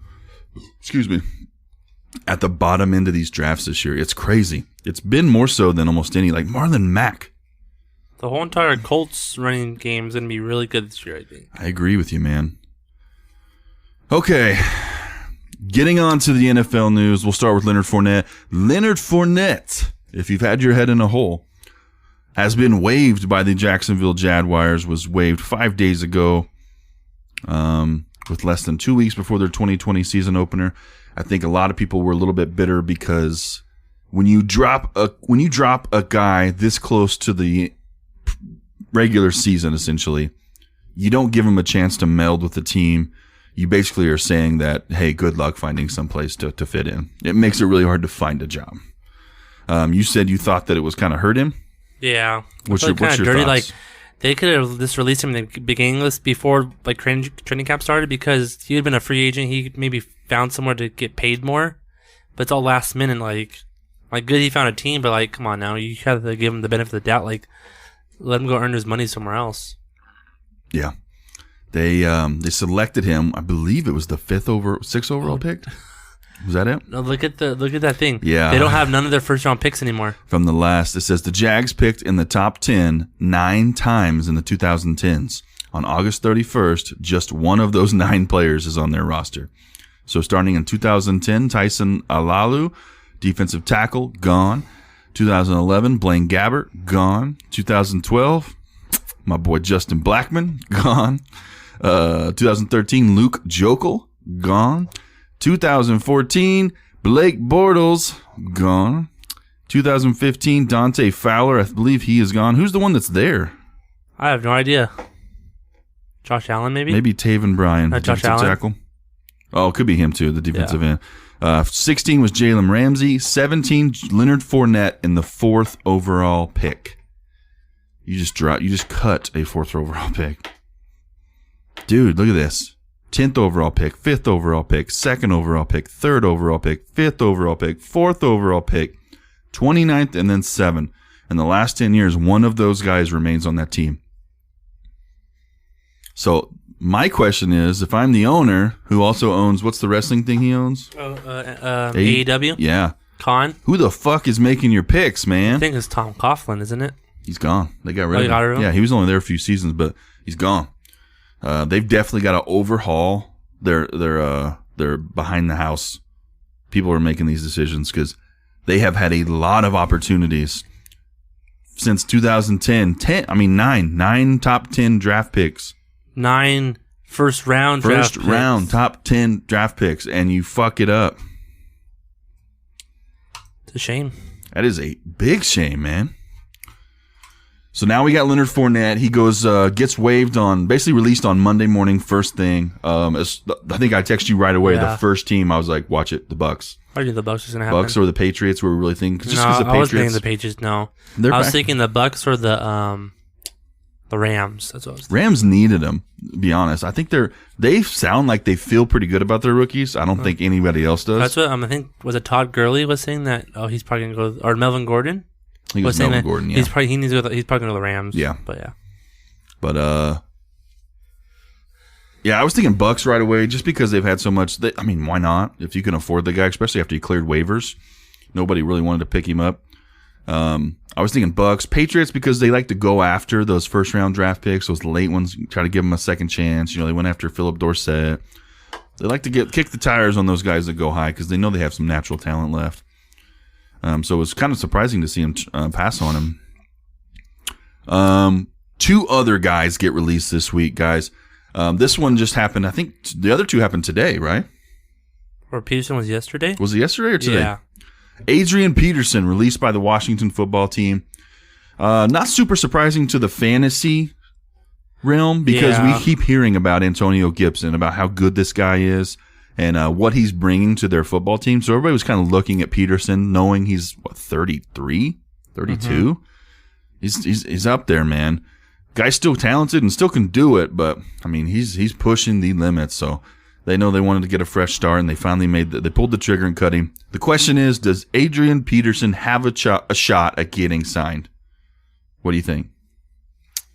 at the bottom end of these drafts this year. It's crazy. It's been more so than almost any, like Marlon Mack. The whole entire Colts running game is going to be really good this year, I think. I agree with you, man. Okay. Getting on to the NFL news, we'll start with Leonard Fournette. Leonard Fournette, if you've had your head in a hole, has been waived by the Jacksonville Jaguars, was waived 5 days ago, with less than 2 weeks before their 2020 season opener. I think a lot of people were a little bit bitter because when you drop a guy this close to the regular season, essentially, you don't give him a chance to meld with the team. You basically are saying that, hey, good luck finding some place to fit in. It makes it really hard to find a job. You said you thought that it was kind of hurt him? Yeah. What's your dirty. thoughts? Like, they could have just released him in the beginning of this before training camp started because he had been a free agent. He maybe found somewhere to get paid more, but it's all last minute. Like good, he found a team, but come on now, you have to give him the benefit of the doubt. Let him go earn his money somewhere else. Yeah. They selected him. I believe it was the 6th overall pick. Was that it? No, look at that thing. Yeah. They don't have none of their first round picks anymore. From the last, it says the Jags picked in the top 10 9 times in the 2010s. On August 31st, just one of those 9 players is on their roster. So starting in 2010, Tyson Alalu, defensive tackle, gone. 2011, Blaine Gabbert, gone. 2012, my boy Justin Blackman, gone. 2013, Luke Jokel, gone. 2014, Blake Bortles, gone. 2015, Dante Fowler, I believe he is gone. Who's the one that's there? I have no idea. Josh Allen, maybe? Maybe Taven Bryan, Josh defensive Allen? tackle. Oh, it could be him too, the defensive end. 16 was Jalen Ramsey. 17, Leonard Fournette in the 4th overall pick. You just cut a 4th overall pick. Dude, look at this. 10th overall pick, 5th overall pick, 2nd overall pick, 3rd overall pick, 5th overall pick, 4th overall pick, 29th, and then 7. In the last 10 years, one of those guys remains on that team. So my question is, if I'm the owner who also owns, what's the wrestling thing he owns? AEW? Yeah. Khan? Who the fuck is making your picks, man? I think it's Tom Coughlin, isn't it? He's gone. They got rid they of got him. rid of him? Yeah, he was only there a few seasons, but he's gone. They've definitely got to overhaul their behind the house. People are making these decisions because they have had a lot of opportunities since 2010. 9 top 10 draft picks. 9 first round draft picks. Top 10 draft picks, and you fuck it up. It's a shame. That is a big shame, man. So now we got Leonard Fournette. He goes, gets waived basically released on Monday morning, first thing. I think I texted you right away. Yeah. The first team, I was like, watch it, the Bucks. I knew the Bucks was going to happen. Bucks or the Patriots were we really thinking? No, I was thinking the Patriots. No, I was thinking the Bucks or the Rams. That's what I was thinking. Rams needed them, to be honest. I think they sound like they feel pretty good about their rookies. I don't think anybody else does. That's what I think. Was it Todd Gurley was saying that? Oh, he's probably going to go, or Melvin Gordon. I think it was Melvin Gordon, yeah. He's probably going to go to the Rams. Yeah. But yeah. But yeah, I was thinking Bucks right away just because they've had so much. Why not? If you can afford the guy, especially after he cleared waivers, nobody really wanted to pick him up. I was thinking Bucks, Patriots because they like to go after those first round draft picks, those late ones, try to give them a second chance. They went after Philip Dorsett. They like to kick the tires on those guys that go high because they know they have some natural talent left. So it was kind of surprising to see him pass on him. 2 other guys get released this week, guys. This one just happened. I think the other 2 happened today, right? Or Peterson was yesterday? Was it yesterday or today? Yeah. Adrian Peterson released by the Washington football team. Not super surprising to the fantasy realm because we keep hearing about Antonio Gibson, about how good this guy is and what he's bringing to their football team. So everybody was kind of looking at Peterson, knowing he's 33, 32. Mm-hmm. He's up there, man. Guy's still talented and still can do it, but he's pushing the limits. So they know they wanted to get a fresh start, and they finally they pulled the trigger and cut him. The question is, does Adrian Peterson have a shot at getting signed? What do you think?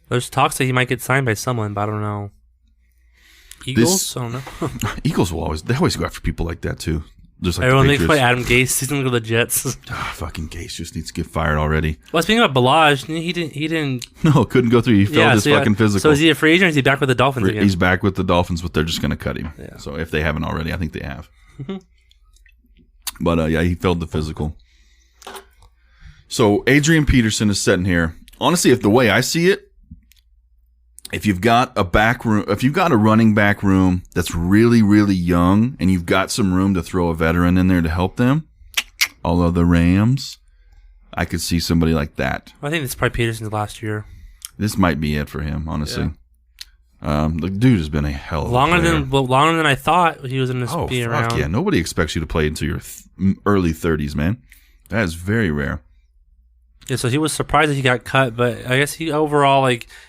There's talks that he might get signed by someone, but I don't know. Eagles? I don't know. Eagles they always go after people like that too. Just like everyone the thinks about Adam Gase. He's gonna go to the Jets. Fucking Gase just needs to get fired already. Well, speaking about Balaj, he didn't. No, couldn't go through. He failed his fucking physical. So is he a free agent? Or is he back with the Dolphins again? He's back with the Dolphins, but they're just gonna cut him. Yeah. So if they haven't already, I think they have. But he failed the physical. So Adrian Peterson is sitting here. Honestly, if the way I see it, if you've got a running back room that's really, really young and you've got some room to throw a veteran in there to help them, although the Rams, I could see somebody like that. I think it's probably Peterson's last year. This might be it for him, honestly. Yeah. The dude has been a hell of a player. Longer than I thought he was going to be around. Yeah, nobody expects you to play until your early 30s, man. That is very rare. Yeah, so he was surprised that he got cut, but I guess he overall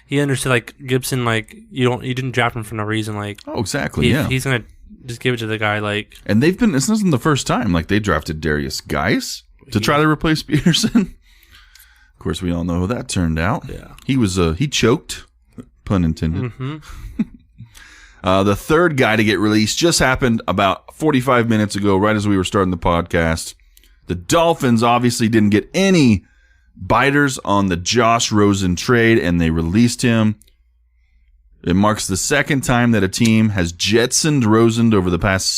he understood Gibson you didn't draft him for no reason exactly he's gonna just give it to the guy and this isn't the first time they drafted Darius Geis to try to replace Peterson. Of course, we all know how that turned out. Yeah, he choked, pun intended. Mm-hmm. The third guy to get released just happened about 45 minutes ago, right as we were starting the podcast. The Dolphins obviously didn't get any biters on the Josh Rosen trade, and they released him. It marks the second time that a team has jettisoned Rosen over the past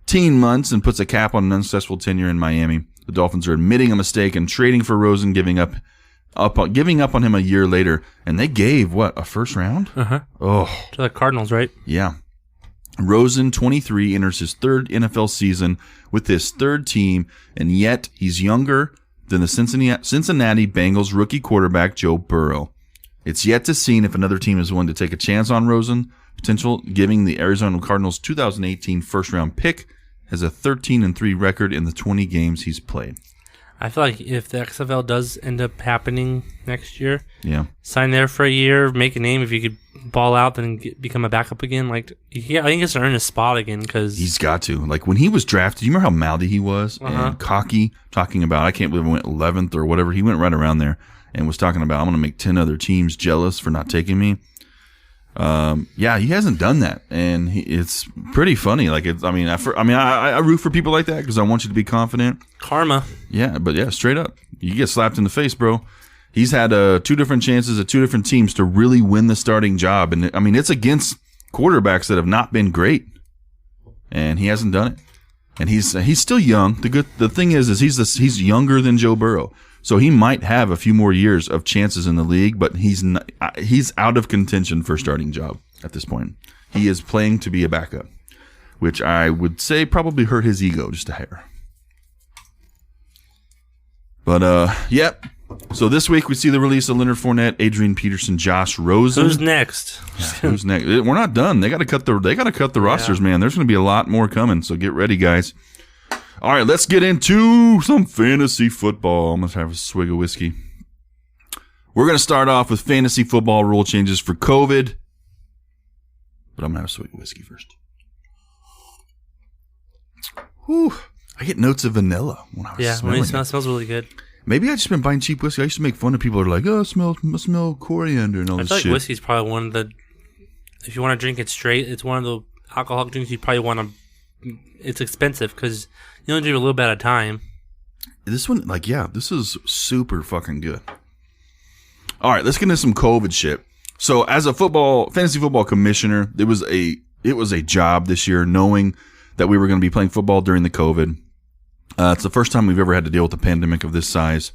18 months and puts a cap on an unsuccessful tenure in Miami. The Dolphins are admitting a mistake and trading for Rosen, giving up on him a year later. And they gave, a first round? Uh-huh. Oh. To the Cardinals, right? Yeah. Rosen, 23, enters his third NFL season with his third team, and yet he's younger than the Cincinnati Bengals rookie quarterback Joe Burrow. It's yet to see if another team is willing to take a chance on Rosen potential, giving the Arizona Cardinals 2018 first-round pick has a 13-3 record in the 20 games he's played. I feel like if the XFL does end up happening next year, sign there for a year, make a name. If you could ball out, then become a backup again. I think he has to earn his spot again because he's got to. Like when he was drafted, you remember how mouthy he was and cocky, talking about I can't believe I went 11th or whatever. He went right around there and was talking about I'm going to make 10 other teams jealous for not taking me. He hasn't done that, and it's pretty funny. Like I root for people like that because I want you to be confident. Karma. Yeah, but straight up, you get slapped in the face, bro. He's had 2 different chances at 2 different teams to really win the starting job, and it's against quarterbacks that have not been great, and he hasn't done it. And he's still young. The thing is he's younger than Joe Burrow. So he might have a few more years of chances in the league, but he's out of contention for a starting job at this point. He is playing to be a backup, which I would say probably hurt his ego just a hair. But, So this week we see the release of Leonard Fournette, Adrian Peterson, Josh Rosen. Who's next? Who's next? We're not done. They got to cut the rosters, man. There's going to be a lot more coming, so get ready, guys. All right, let's get into some fantasy football. I'm going to have a swig of whiskey. We're going to start off with fantasy football rule changes for COVID. But I'm going to have a swig of whiskey first. Whew. I get notes of vanilla when I was smelling it. It smells really good. Maybe I just been buying cheap whiskey. I used to make fun of people who are like, oh, smell coriander and all this shit. I feel like whiskey's probably one of the, if you want to drink it straight, it's one of the alcoholic drinks you probably want to, it's expensive because you only drink a little bit at a time. This one, this is super fucking good. All right, let's get into some COVID shit. So as a fantasy football commissioner, it was a job this year knowing that we were going to be playing football during the COVID. It's the first time we've ever had to deal with a pandemic of this size.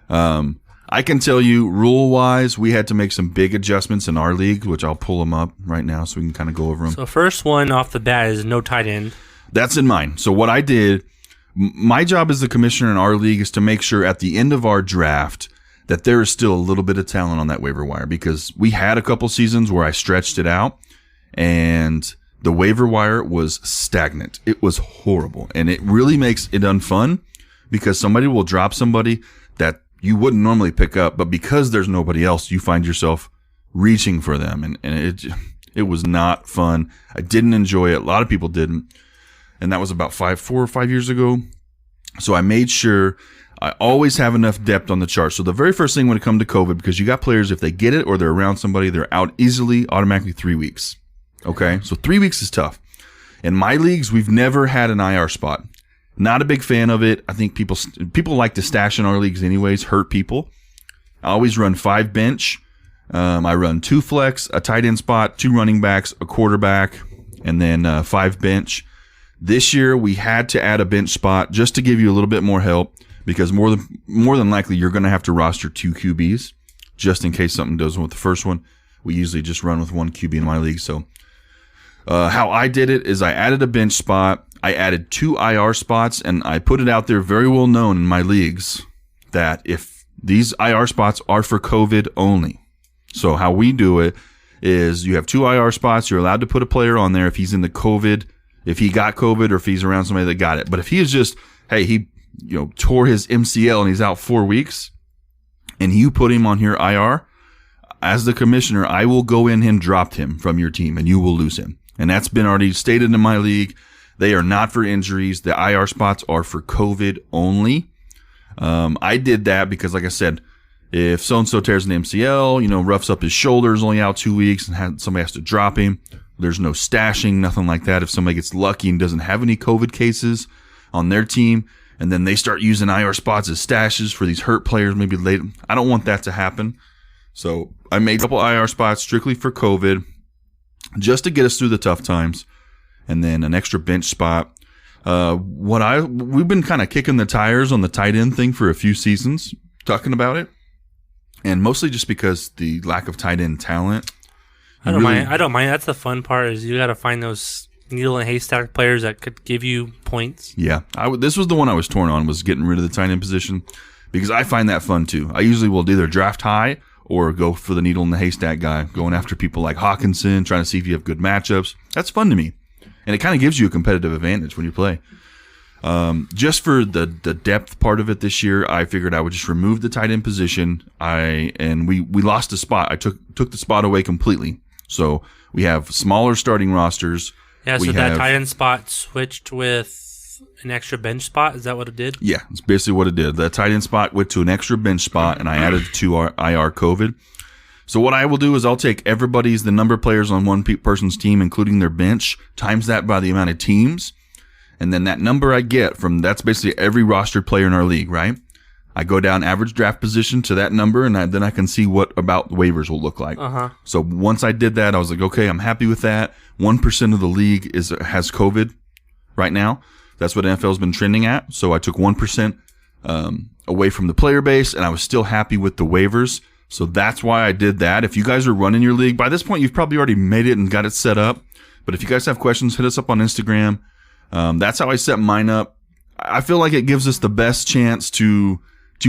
I can tell you, rule-wise, we had to make some big adjustments in our league, which I'll pull them up right now so we can kind of go over them. So first one off the bat is no tight end. That's in mine. So what I did, my job as the commissioner in our league is to make sure at the end of our draft that there is still a little bit of talent on that waiver wire because we had a couple seasons where I stretched it out and the waiver wire was stagnant. It was horrible. And it really makes it unfun because somebody will drop somebody that you wouldn't normally pick up, but because there's nobody else, you find yourself reaching for them. And it was not fun. I didn't enjoy it. A lot of people didn't. And that was about 4 or 5 years ago. So I made sure I always have enough depth on the chart. So the very first thing when it comes to COVID, because you got players, if they get it or they're around somebody, they're out easily, automatically 3 weeks. Okay, so 3 weeks is tough. In my leagues, we've never had an IR spot. Not a big fan of it. I think people like to stash in our leagues anyways, hurt people. I always run 5 bench. I run 2 flex, a tight end spot, 2 running backs, a quarterback, and then 5 bench. This year, we had to add a bench spot just to give you a little bit more help because more than likely, you're going to have to roster 2 QBs just in case something doesn't with the first one. We usually just run with 1 QB in my league, so... how I did it is I added a bench spot, I added 2 IR spots, and I put it out there very well known in my leagues that if these IR spots are for COVID only. So how we do it is you have 2 IR spots, you're allowed to put a player on there if he's in the COVID, if he got COVID or if he's around somebody that got it. But if he is just, hey, he tore his MCL and he's out 4 weeks, and you put him on your IR, as the commissioner, I will go in and drop him from your team, and you will lose him. And that's been already stated in my league. They are not for injuries. The IR spots are for COVID only. I did that because, like I said, if so-and-so tears an MCL, roughs up his shoulders, only out 2 weeks, and somebody has to drop him, there's no stashing, nothing like that. If somebody gets lucky and doesn't have any COVID cases on their team, and then they start using IR spots as stashes for these hurt players, maybe later, I don't want that to happen. So I made a couple IR spots strictly for COVID, just to get us through the tough times, and then an extra bench spot. We've been kind of kicking the tires on the tight end thing for a few seasons, talking about it, and mostly just because the lack of tight end talent. I don't mind. That's the fun part is you got to find those needle and haystack players that could give you points. Yeah, this was the one I was torn on, was getting rid of the tight end position, because I find that fun too. I usually will either draft high or go for the needle in the haystack guy, going after people like Hawkinson, trying to see if you have good matchups. That's fun to me, and it kind of gives you a competitive advantage when you play. Just for the depth part of it this year, I figured I would just remove the tight end position. We lost a spot. I took the spot away completely. So we have smaller starting rosters. Yeah, so that tight end spot switched with an extra bench spot. Is that what it did? Yeah, it's basically what it did. The tight end spot went to an extra bench spot, and I added to our IR COVID. So what I will do is I'll take the number of players on one person's team, including their bench, times that by the amount of teams, and then that number I get that's basically every rostered player in our league, right? I go down average draft position to that number, and then I can see what about waivers will look like. So once I did that, I was like, okay, I'm happy with that. 1% of the league has COVID right now. That's what NFL's been trending at. So I took 1% away from the player base, and I was still happy with the waivers. So that's why I did that. If you guys are running your league, by this point, you've probably already made it and got it set up. But if you guys have questions, hit us up on Instagram. That's how I set mine up. I feel like it gives us the best chance to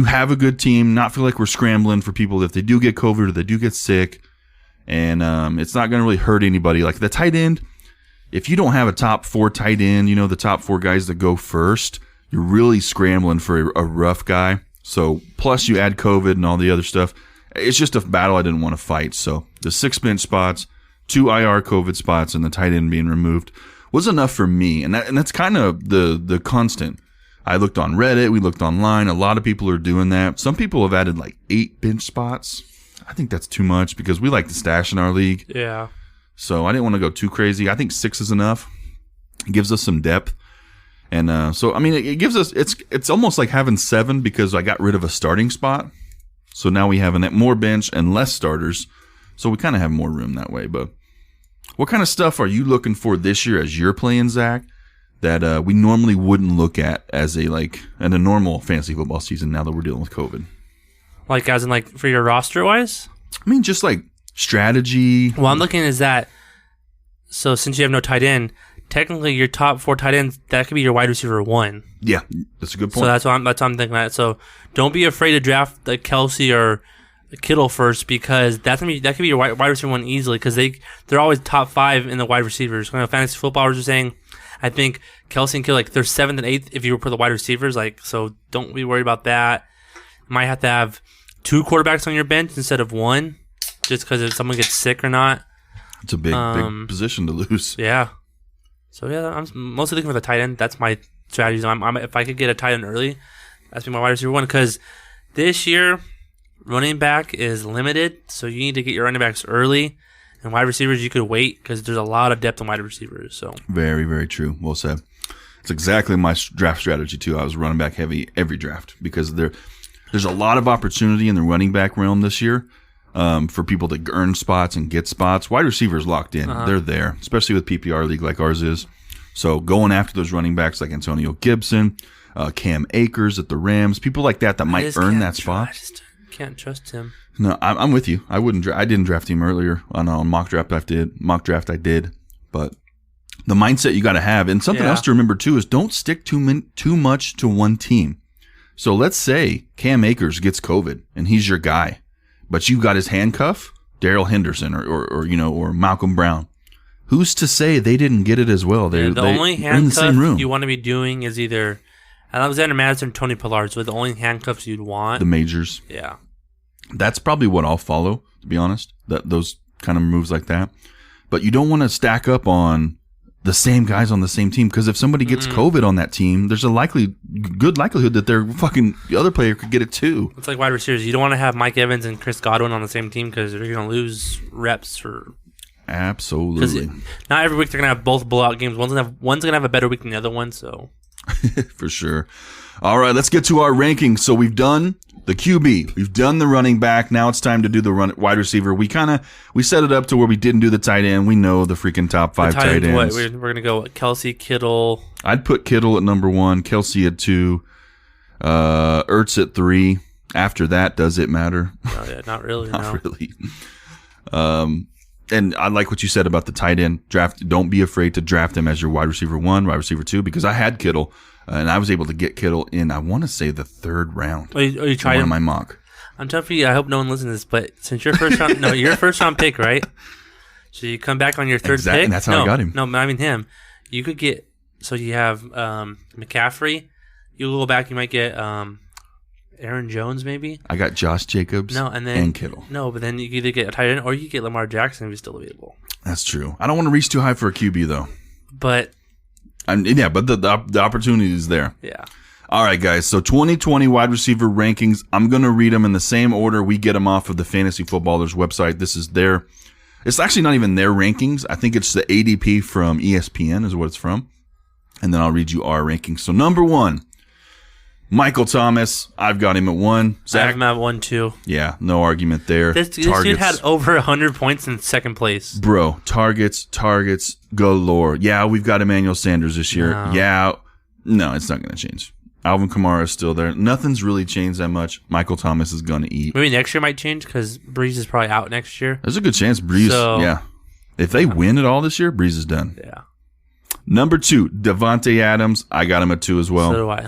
have a good team, not feel like we're scrambling for people if they do get COVID or they do get sick. And it's not going to really hurt anybody. Like the tight end, if you don't have a top 4 tight end, the top 4 guys that go first, you're really scrambling for a rough guy. So plus you add COVID and all the other stuff. It's just a battle I didn't want to fight. So the 6 bench spots, 2 IR COVID spots, and the tight end being removed was enough for me. And that's kind of the constant. I looked on Reddit. We looked online. A lot of people are doing that. Some people have added like 8 bench spots. I think that's too much because we like to stash in our league. Yeah. So I didn't want to go too crazy. I think 6 is enough. It gives us some depth. And so, I mean, it gives us, it's almost like having 7 because I got rid of a starting spot. So now we have more bench and less starters. So we kind of have more room that way. But what kind of stuff are you looking for this year as you're playing, Zach, that we normally wouldn't look at as in a normal fantasy football season now that we're dealing with COVID? Like as in like for your roster wise? I mean, just like strategy. Well, I'm looking is that, so since you have no tight end, technically your top 4 tight ends, that could be your wide receiver 1. Yeah, that's a good point. So that's what I'm thinking that. So don't be afraid to draft like Kelsey or Kittle first because that could be your wide receiver 1 easily because they're always top 5 in the wide receivers. Fantasy footballers are saying, I think Kelsey and Kittle, like they're 7th and 8th if you were for the wide receivers. Like, so don't be worried about that. You might have to have 2 quarterbacks on your bench instead of 1, just because if someone gets sick or not. It's a big position to lose. Yeah. So yeah, I'm mostly looking for the tight end. That's my strategy. If I could get a tight end early, that's my wide receiver 1. Because this year, running back is limited, so you need to get your running backs early. And wide receivers, you could wait because there's a lot of depth in wide receivers. So very, very true. Well said. It's exactly my draft strategy too. I was running back heavy every draft because there's a lot of opportunity in the running back realm this year for people to earn spots and get spots. Wide receivers locked in. They're there, especially with PPR league like ours is. So going after those running backs like Antonio Gibson, Cam Akers at the Rams, people like that might earn that spot. I just can't trust him. No, I'm with you. I didn't draft him earlier on mock draft. I did, but the mindset you got to have, and something else to remember too is don't stick too much to one team. So let's say Cam Akers gets COVID and he's your guy, but you got his handcuff, Darrell Henderson or Malcolm Brown. Who's to say they didn't get it as well? The only handcuff you want to be doing is either Alexander Madison or Tony Pollard. So the only handcuffs you'd want. The majors. Yeah. That's probably what I'll follow, to be honest. Those kind of moves like that. But you don't want to stack up on the same guys on the same team because if somebody gets COVID on that team, there's a good likelihood that the other player could get it too. It's like wide receivers. You don't want to have Mike Evans and Chris Godwin on the same team because you're going to lose reps for. Absolutely. Not every week they're going to have both blowout games. One's going to have a better week than the other one. So for sure. All right, let's get to our rankings. So we've done the QB. We've done the running back. Now it's time to do the wide receiver. We set it up to where we didn't do the tight end. We know the freaking top 5 tight ends. What? We're going to go with Kelsey, Kittle. I'd put Kittle at number 1, Kelsey at 2, Ertz at 3. After that, does it matter? Oh, yeah, not really. Not really. And I like what you said about the tight end draft. Don't be afraid to draft him as your wide receiver 1, wide receiver 2, because I had Kittle, and I was able to get Kittle in, I want to say, the 3rd round. You tried in him? my mock. I'm telling you, I hope no one listens to this, but since your first round, you're a first round pick, right? So you come back on your 3rd pick. And that's how I got him. No, I mean him. You could get, so you have McCaffrey. You go back, you might get Aaron Jones, maybe. I got Josh Jacobs and Kittle. No, but then you either get a tight end or you get Lamar Jackson if he's still available. That's true. I don't want to reach too high for a QB, though. But the opportunity is there. Yeah. All right, guys. So 2020 wide receiver rankings. I'm going to read them in the same order we get them off of the Fantasy Footballers website. This is their. It's actually not even their rankings. I think it's the ADP from ESPN is what it's from. And then I'll read you our rankings. So number 1, Michael Thomas. I've got him at 1. I have him at 1 too. Yeah, no argument there. This dude had over 100 points in 2nd place. Bro, targets galore. Yeah, we've got Emmanuel Sanders this year. No. Yeah. No, it's not going to change. Alvin Kamara is still there. Nothing's really changed that much. Michael Thomas is going to eat. Maybe next year might change because Breeze is probably out next year. There's a good chance Breeze, yeah. If they win it all this year, Breeze is done. Yeah. Number 2, Devontae Adams. I got him at 2 as well. So do I.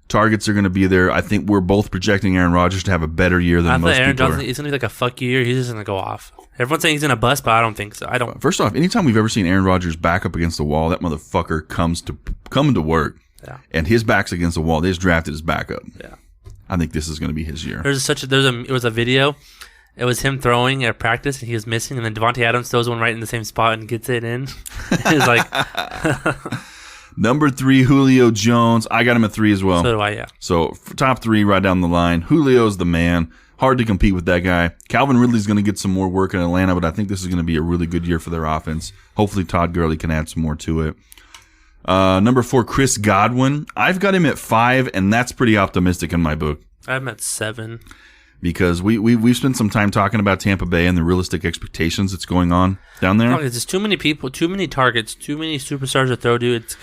Targets are going to be there. I think we're both projecting Aaron Rodgers to have a better year than most Aaron people Johnson, it's going to be like a fuck year. He's just going to go off. Everyone's saying he's going to bust, but I don't think so. I don't. First off, anytime we've ever seen Aaron Rodgers back up against the wall, that motherfucker coming to work. Yeah. And his back's against the wall. They just drafted his backup. Yeah. I think this is going to be his year. It was a video. It was him throwing at practice, and he was missing, and then Devontae Adams throws one right in the same spot and gets it in. It was like... Number 3, Julio Jones. I got him at 3 as well. So do I, yeah. So top 3 right down the line. Julio's the man. Hard to compete with that guy. Calvin Ridley's going to get some more work in Atlanta, but I think this is going to be a really good year for their offense. Hopefully Todd Gurley can add some more to it. Number 4, Chris Godwin. I've got him at 5, and that's pretty optimistic in my book. I have him at 7. Because we've spent some time talking about Tampa Bay and the realistic expectations that's going on down there. There's too many people, too many targets, too many superstars to throw to. It's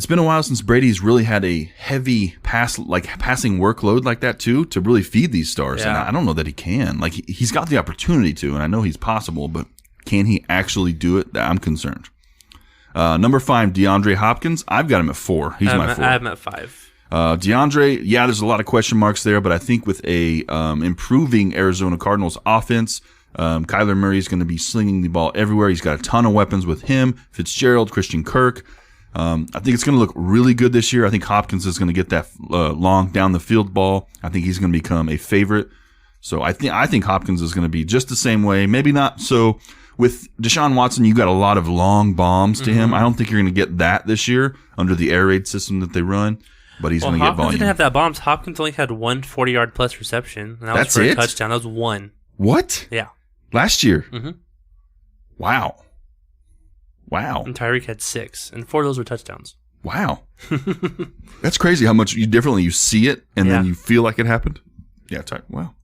been a while since Brady's really had a heavy passing workload like that too to really feed these stars. Yeah. And I don't know that he can. Like he's got the opportunity to, and I know he's possible, but can he actually do it? I'm concerned. Number 5, DeAndre Hopkins. I've got him at 4. He's my 4. I have him at 5. DeAndre, yeah, there's a lot of question marks there, but I think with a improving Arizona Cardinals offense, Kyler Murray is going to be slinging the ball everywhere. He's got a ton of weapons with him, Fitzgerald, Christian Kirk. I think it's going to look really good this year. I think Hopkins is going to get that long down the field ball. I think he's going to become a favorite. So I think Hopkins is going to be just the same way. Maybe not so. With Deshaun Watson, you got a lot of long bombs to him. I don't think you're going to get that this year under the air raid system that they run. But he's going to get volume. Hopkins didn't have that bombs. Hopkins only had one 40-yard plus reception. And that was for a touchdown. That was 1. What? Yeah. Last year? Mm-hmm. Wow. And Tyreek had 6. And 4 of those were touchdowns. Wow. That's crazy how much you see it and then you feel like it happened. Yeah. Wow.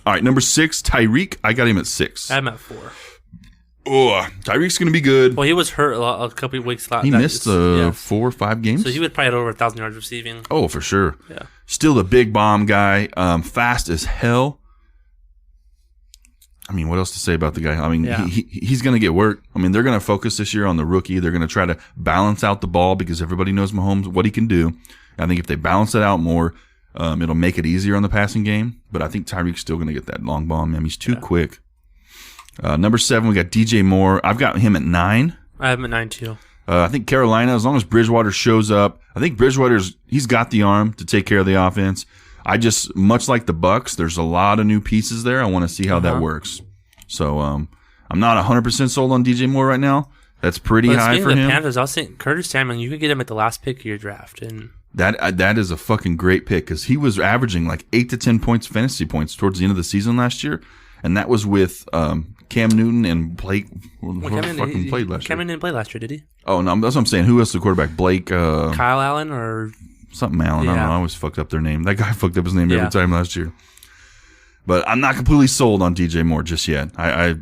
All right. Number 6, Tyreek. I got him at 6. I have him at 4. Oh, Tyreek's going to be good. Well, he was hurt a couple of weeks. He missed 4 or 5 games. So he would probably have over 1,000 yards receiving. Oh, for sure. Yeah. Still a big bomb guy. Fast as hell. I mean, what else to say about the guy? I mean, he's going to get work. I mean, they're going to focus this year on the rookie. They're going to try to balance out the ball because everybody knows Mahomes, what he can do. I think if they balance it out more, it'll make it easier on the passing game. But I think Tyreek's still going to get that long bomb. Man, he's too quick. Number 7, we got DJ Moore. I've got him at 9. I have him at 9 too. I think Carolina, as long as Bridgewater shows up, I think he's got the arm to take care of the offense. Much like the Bucks, there's a lot of new pieces there. I want to see how that works. So I'm not 100% sold on DJ Moore right now. That's pretty high for him. The Panthers, I was saying Curtis Samuel, you could get him at the last pick of your draft, and that is a fucking great pick because he was averaging like 8 to 10 points, fantasy points towards the end of the season last year, and that was with Cam Newton and Blake. Played last year. Cam Newton didn't play last year, did he? Oh no, that's what I'm saying. Who else the quarterback? Blake, Kyle Allen, or Something Allen. I don't Yeah. know. I always fucked up their name. That guy fucked up his name Yeah. every time last year. But I'm not completely sold on DJ Moore just yet. I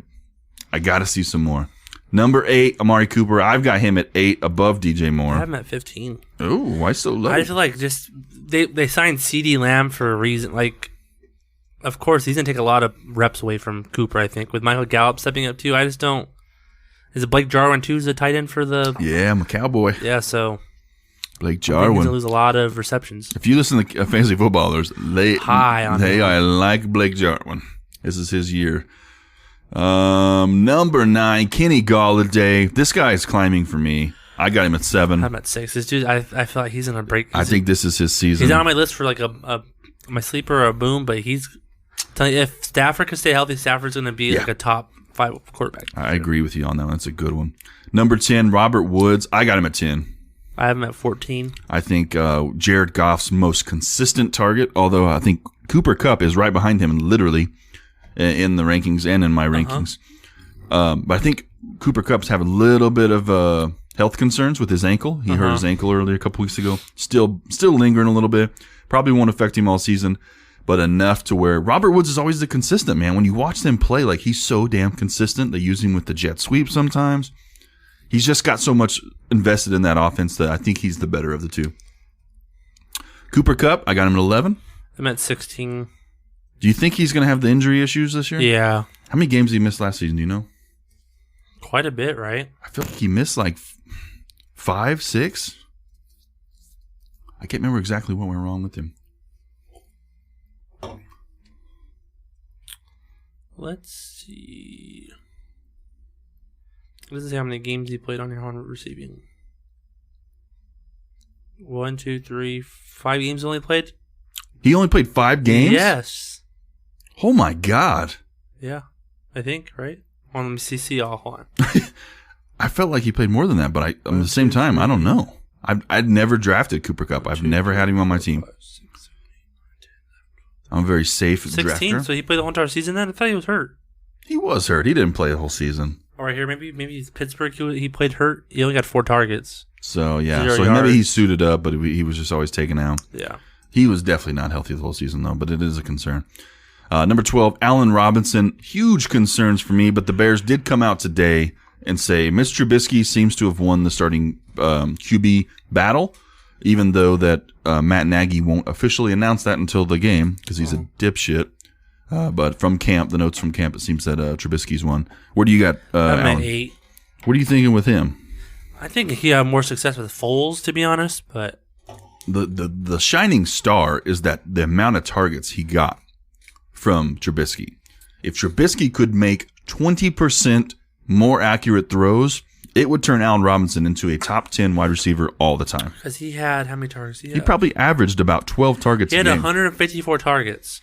got to see some more. Number 8, Amari Cooper. I've got him at 8 above DJ I Moore. have him at 15. Oh, why so low? I feel like just they signed CeeDee Lamb for a reason. Like, of course, he's gonna take a lot of reps away from Cooper. I think with Michael Gallup stepping up too. I just don't. Is it Blake Jarwin too? Is the tight end for the? Yeah, I'm a Cowboy. Yeah, so Blake I think he's Jarwin. gonna lose a lot of receptions. If you listen to fantasy footballers, High on him. I like Blake Jarwin. This is his year. Number 9, Kenny Golladay. This guy is climbing for me. I got him at 7. I'm at 6. This dude, I feel like he's gonna break. I think this is his season. he's on my list for like my sleeper or a boom, but he's telling you, if Stafford can stay healthy, Stafford's gonna be like a top 5 quarterback. I agree with you on that one. That's a good one. Number 10, Robert Woods. I got him at 10. I have him at 14. I think Jared Goff's most consistent target, although I think Cooper Kupp is right behind him literally in the rankings and in my rankings. But I think Cooper Kupp's having a little bit of health concerns with his ankle. He hurt his ankle earlier a couple weeks ago. Still lingering a little bit. Probably won't affect him all season, but enough to where Robert Woods is always the consistent man. When you watch them play, like he's so damn consistent. They use him with the jet sweep sometimes. He's just got so much invested in that offense that I think he's the better of the two. Cooper Kupp, I got him at 11. I'm at 16. Do you think he's going to have the injury issues this year? Yeah, How many games did he miss last season? Do you know? quite a bit, right? I feel like he missed like 5, 6. I can't remember exactly what went wrong with him. Let's see. It doesn't say how many games he played on your on receiving. 1, 2, 3, 5 games only played? He only played 5 games? Yes. Oh my God. Yeah. I think, right? Let me see. Hold on. I felt like he played more than that, but at the same time, I don't know. I'd never drafted Cooper Kupp. I've never had him on my team. I'm a very safe 16, drafter. so he played the whole entire season then? I thought he was hurt. He was hurt. He didn't play the whole season. All right, here, maybe it's Pittsburgh. He played hurt. He only got 4 targets. So, yeah. 0 So yards. maybe he suited up, but he was just always taken out. Yeah. He was definitely not healthy the whole season, though, but it is a concern. Number 12, Allen Robinson. Huge concerns for me, but the Bears did come out today and say Mitch Trubisky seems to have won the starting QB battle, even though that Matt Nagy won't officially announce that until the game because he's a dipshit. But from camp, the notes from camp, it seems that Trubisky's won. Where do you got I'm Allen? at 8. What are you thinking with him? I think he had more success with Foles, to be honest, but The shining star is that the amount of targets he got from Trubisky. If Trubisky could make 20% more accurate throws, it would turn Allen Robinson into a top 10 wide receiver all the time. because he had how many targets? He probably averaged about 12 targets He a had game, 154 targets.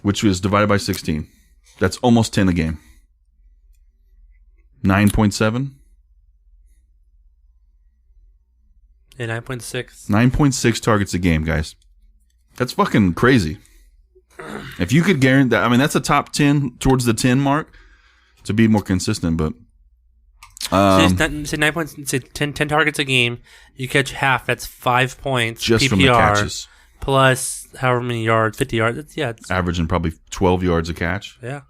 which was divided by 16. That's almost 10 a game. 9.7? Yeah, 9.6. 9.6 targets a game, guys. That's fucking crazy. If you could guarantee that, I mean, that's a top 10 towards the 10 mark to be more consistent, but Say 9 points, say 10 targets a game. You catch half. That's 5 points. just PPR, from the catches, plus however many yards, 50 yards. It's averaging probably 12 yards a catch. yeah.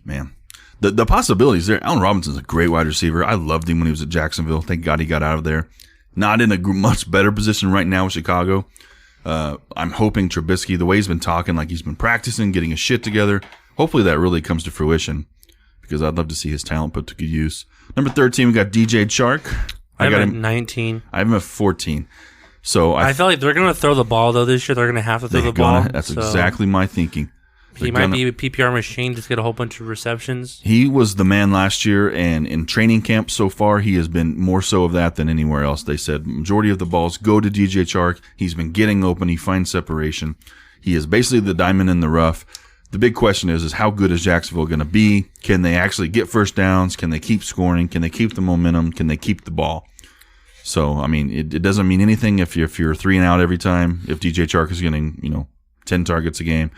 Man, the possibilities there. Allen Robinson's a great wide receiver. I loved him when he was at Jacksonville. Thank God he got out of there. Not in a much better position right now with Chicago. I'm hoping Trubisky, the way he's been talking, like he's been practicing, getting his shit together. Hopefully that really comes to fruition because I'd love to see his talent put to good use. Number 13, we got DJ Chark. I got got him. 19. I have him at 14. So I feel like they're going to throw the ball, though, this year. They're going to have to throw the ball. That's so exactly my thinking. He might be a PPR machine, just get a whole bunch of receptions. He was the man last year, and in training camp so far, he has been more so of that than anywhere else. They said majority of the balls go to DJ Chark. He's been getting open. He finds separation. He is basically the diamond in the rough. The big question is how good is Jacksonville going to be? Can they actually get first downs? Can they keep scoring? Can they keep the momentum? Can they keep the ball? So, I mean, it doesn't mean anything if you're 3 and out every time, if DJ Chark is getting, 10 targets a game.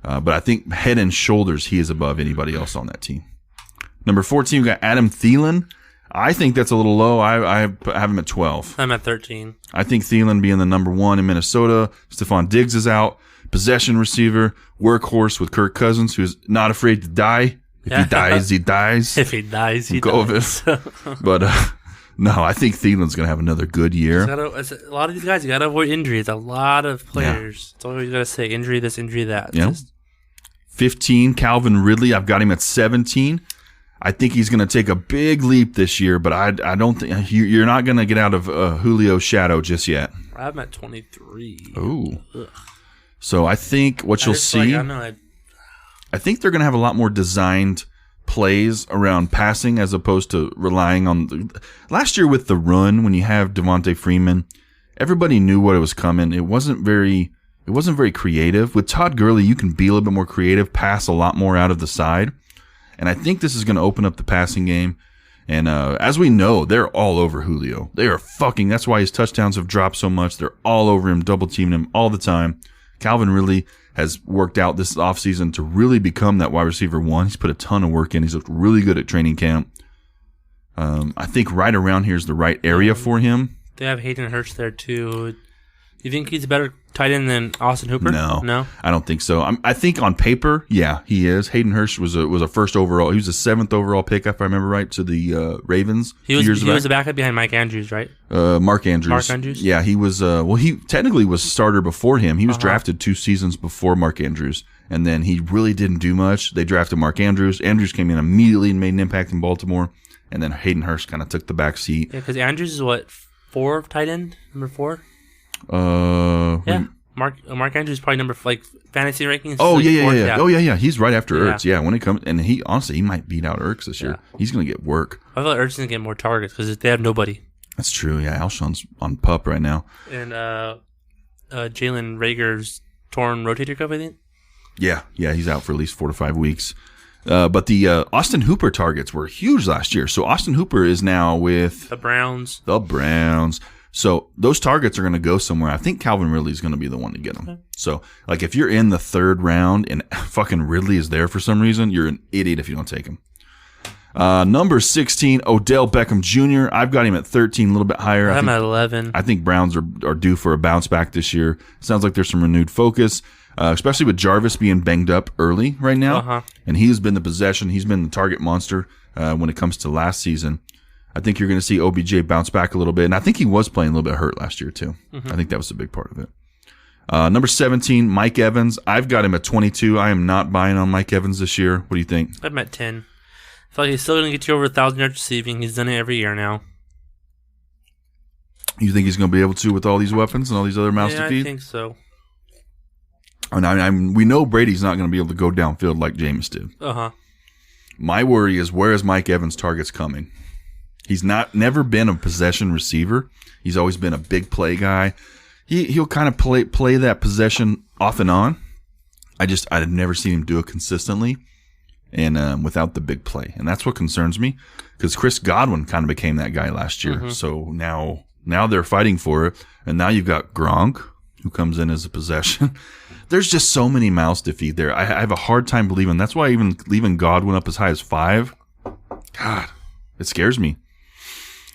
But I think head and shoulders, he is above anybody else on that team. Number 14, we got Adam Thielen. I think that's a little low. I have him at 12. I'm at 13. I think Thielen being the number 1 in Minnesota. Stephon Diggs is out. Possession receiver, workhorse with Kirk Cousins, who's not afraid to die. If he dies, he dies. If he dies, he Go dies. with it. But no, I think Thielen's going to have another good year. It's a lot of these guys, you got to avoid injury. It's a lot of players. That's all you got to say. Injury this, injury that. Yeah. 15, Calvin Ridley. I've got him at 17. I think he's going to take a big leap this year, but I don't think you're not going to get out of Julio's shadow just yet. I'm at 23. Ooh. So I think what you'll see, I think they're going to have a lot more designed plays around passing as opposed to relying on last year with the run. When you have Devontae Freeman, everybody knew what it was coming. It wasn't very creative. With Todd Gurley, you can be a little bit more creative, pass a lot more out of the side. And I think this is going to open up the passing game. And as we know, they're all over Julio. They are fucking. That's why his touchdowns have dropped so much. They're all over him, double teaming him all the time. Calvin Ridley has worked out this offseason to really become that wide receiver 1. He's put a ton of work in. He's looked really good at training camp. I think right around here is the right area for him. They have Hayden Hurst there too. You think he's a better tight end than Austin Hooper? No, I don't think so. I think on paper, yeah, he is. Hayden Hurst was a first overall. He was a 7th overall pick, if I remember right, to the Ravens. He was the backup behind Mike Andrews, right? Mark Andrews. Mark Andrews. Yeah, he was. He technically was starter before him. He was drafted 2 seasons before Mark Andrews, and then he really didn't do much. They drafted Mark Andrews. Andrews came in immediately and made an impact in Baltimore, and then Hayden Hurst kind of took the back seat. Yeah, because Andrews is what, 4 tight end, number 4. Mark Andrews is probably number fantasy rankings. Oh like yeah. 4th, Oh yeah. He's right after Ertz. Yeah, when it comes, and he honestly might beat out Ertz this year. He's gonna get work. I feel like Ertz is gonna get more targets because they have nobody. That's true. Yeah, Alshon's on pup right now. And Jalen Rager's torn rotator cuff, I think. Yeah, he's out for at least 4 to 5 weeks. But the Austin Hooper targets were huge last year. So Austin Hooper is now with the Browns. So those targets are going to go somewhere. I think Calvin Ridley is going to be the one to get them. Okay. So, like, if you're in the 3rd round and fucking Ridley is there for some reason, you're an idiot if you don't take him. Number 16, Odell Beckham Jr. I've got him at 13, a little bit higher. I'm at 11. I think Browns are due for a bounce back this year. Sounds like there's some renewed focus, especially with Jarvis being banged up early right now. And he has been the possession. He's been the target monster when it comes to last season. I think you're going to see OBJ bounce back a little bit. And I think he was playing a little bit hurt last year, too. I think that was a big part of it. Number 17, Mike Evans. I've got him at 22. I am not buying on Mike Evans this year. What do you think? I'm at 10. I feel like he's still going to get you over 1,000 yards receiving. He's done it every year now. You think he's going to be able to with all these weapons and all these other mouths to feed? I think so. And we know Brady's not going to be able to go downfield like Jameis did. My worry is, where is Mike Evans' targets coming? He's never been a possession receiver. He's always been a big play guy. He'll kind of play that possession off and on. I've never seen him do it consistently and without the big play. And that's what concerns me, because Chris Godwin kind of became that guy last year. So now they're fighting for it. And now you've got Gronk, who comes in as a possession. There's just so many mouths to feed there. I have a hard time believing. That's why even leaving Godwin up as high as 5, God, it scares me.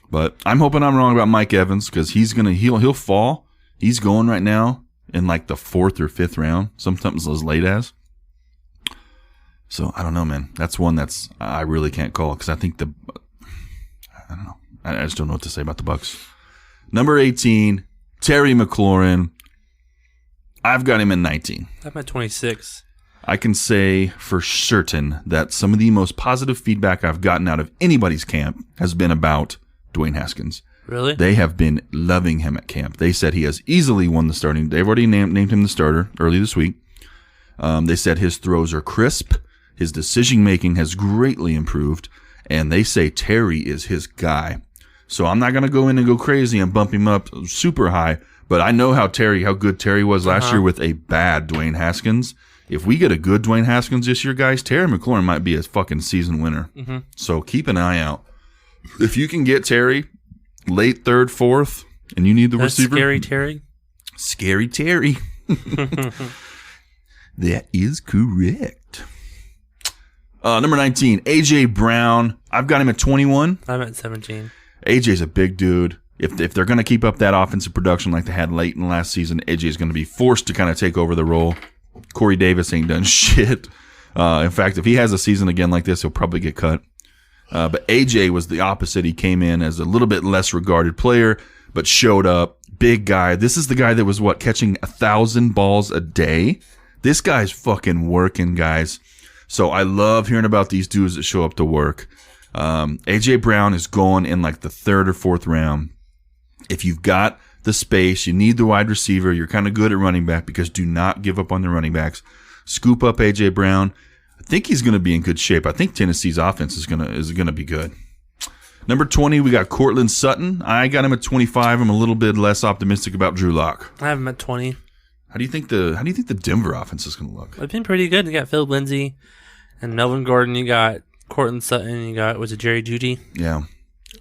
But I'm hoping I'm wrong about Mike Evans, because he'll fall. He's going right now in like the 4th or 5th round, sometimes as late as. So I don't know, man. That's one I really can't call, because I think I don't know. I just don't know what to say about the Bucs. Number 18, Terry McLaurin. I've got him in 19. I'm at 26. I can say for certain that some of the most positive feedback I've gotten out of anybody's camp has been about Dwayne Haskins. Really? They have been loving him at camp. They said he has easily won the starting. They've already named him the starter early this week. They said his throws are crisp. His decision-making has greatly improved. And they say Terry is his guy. So I'm not going to go in and go crazy and bump him up super high. But I know how good Terry was last year with a bad Dwayne Haskins. If we get a good Dwayne Haskins this year, guys, Terry McLaurin might be a fucking season winner. So keep an eye out. If you can get Terry late 3rd, 4th, and you need the receiver. Scary Terry. Scary Terry. That is correct. Number 19, A.J. Brown. I've got him at 21. I'm at 17. AJ's a big dude. If they're going to keep up that offensive production like they had late in the last season, AJ's going to be forced to kind of take over the role. Corey Davis ain't done shit. In fact, if he has a season again like this, he'll probably get cut. But AJ was the opposite. He came in as a little bit less regarded player, but showed up. Big guy. This is the guy that was, catching 1,000 balls a day? This guy's fucking working, guys. So I love hearing about these dudes that show up to work. AJ Brown is going in like the 3rd or 4th round. If you've got the space, you need the wide receiver, you're kind of good at running back, because do not give up on the running backs. Scoop up AJ Brown. I think he's going to be in good shape. I think Tennessee's offense is going to be good. Number 20, we got Cortland Sutton. I got him at 25. I'm a little bit less optimistic about Drew Lock. I have him at 20. How do you think the Denver offense is going to look? They've been pretty good. You got Phil Lindsay and Melvin Gordon. You got Cortland Sutton. You got, was it Jerry Jeudy? Yeah.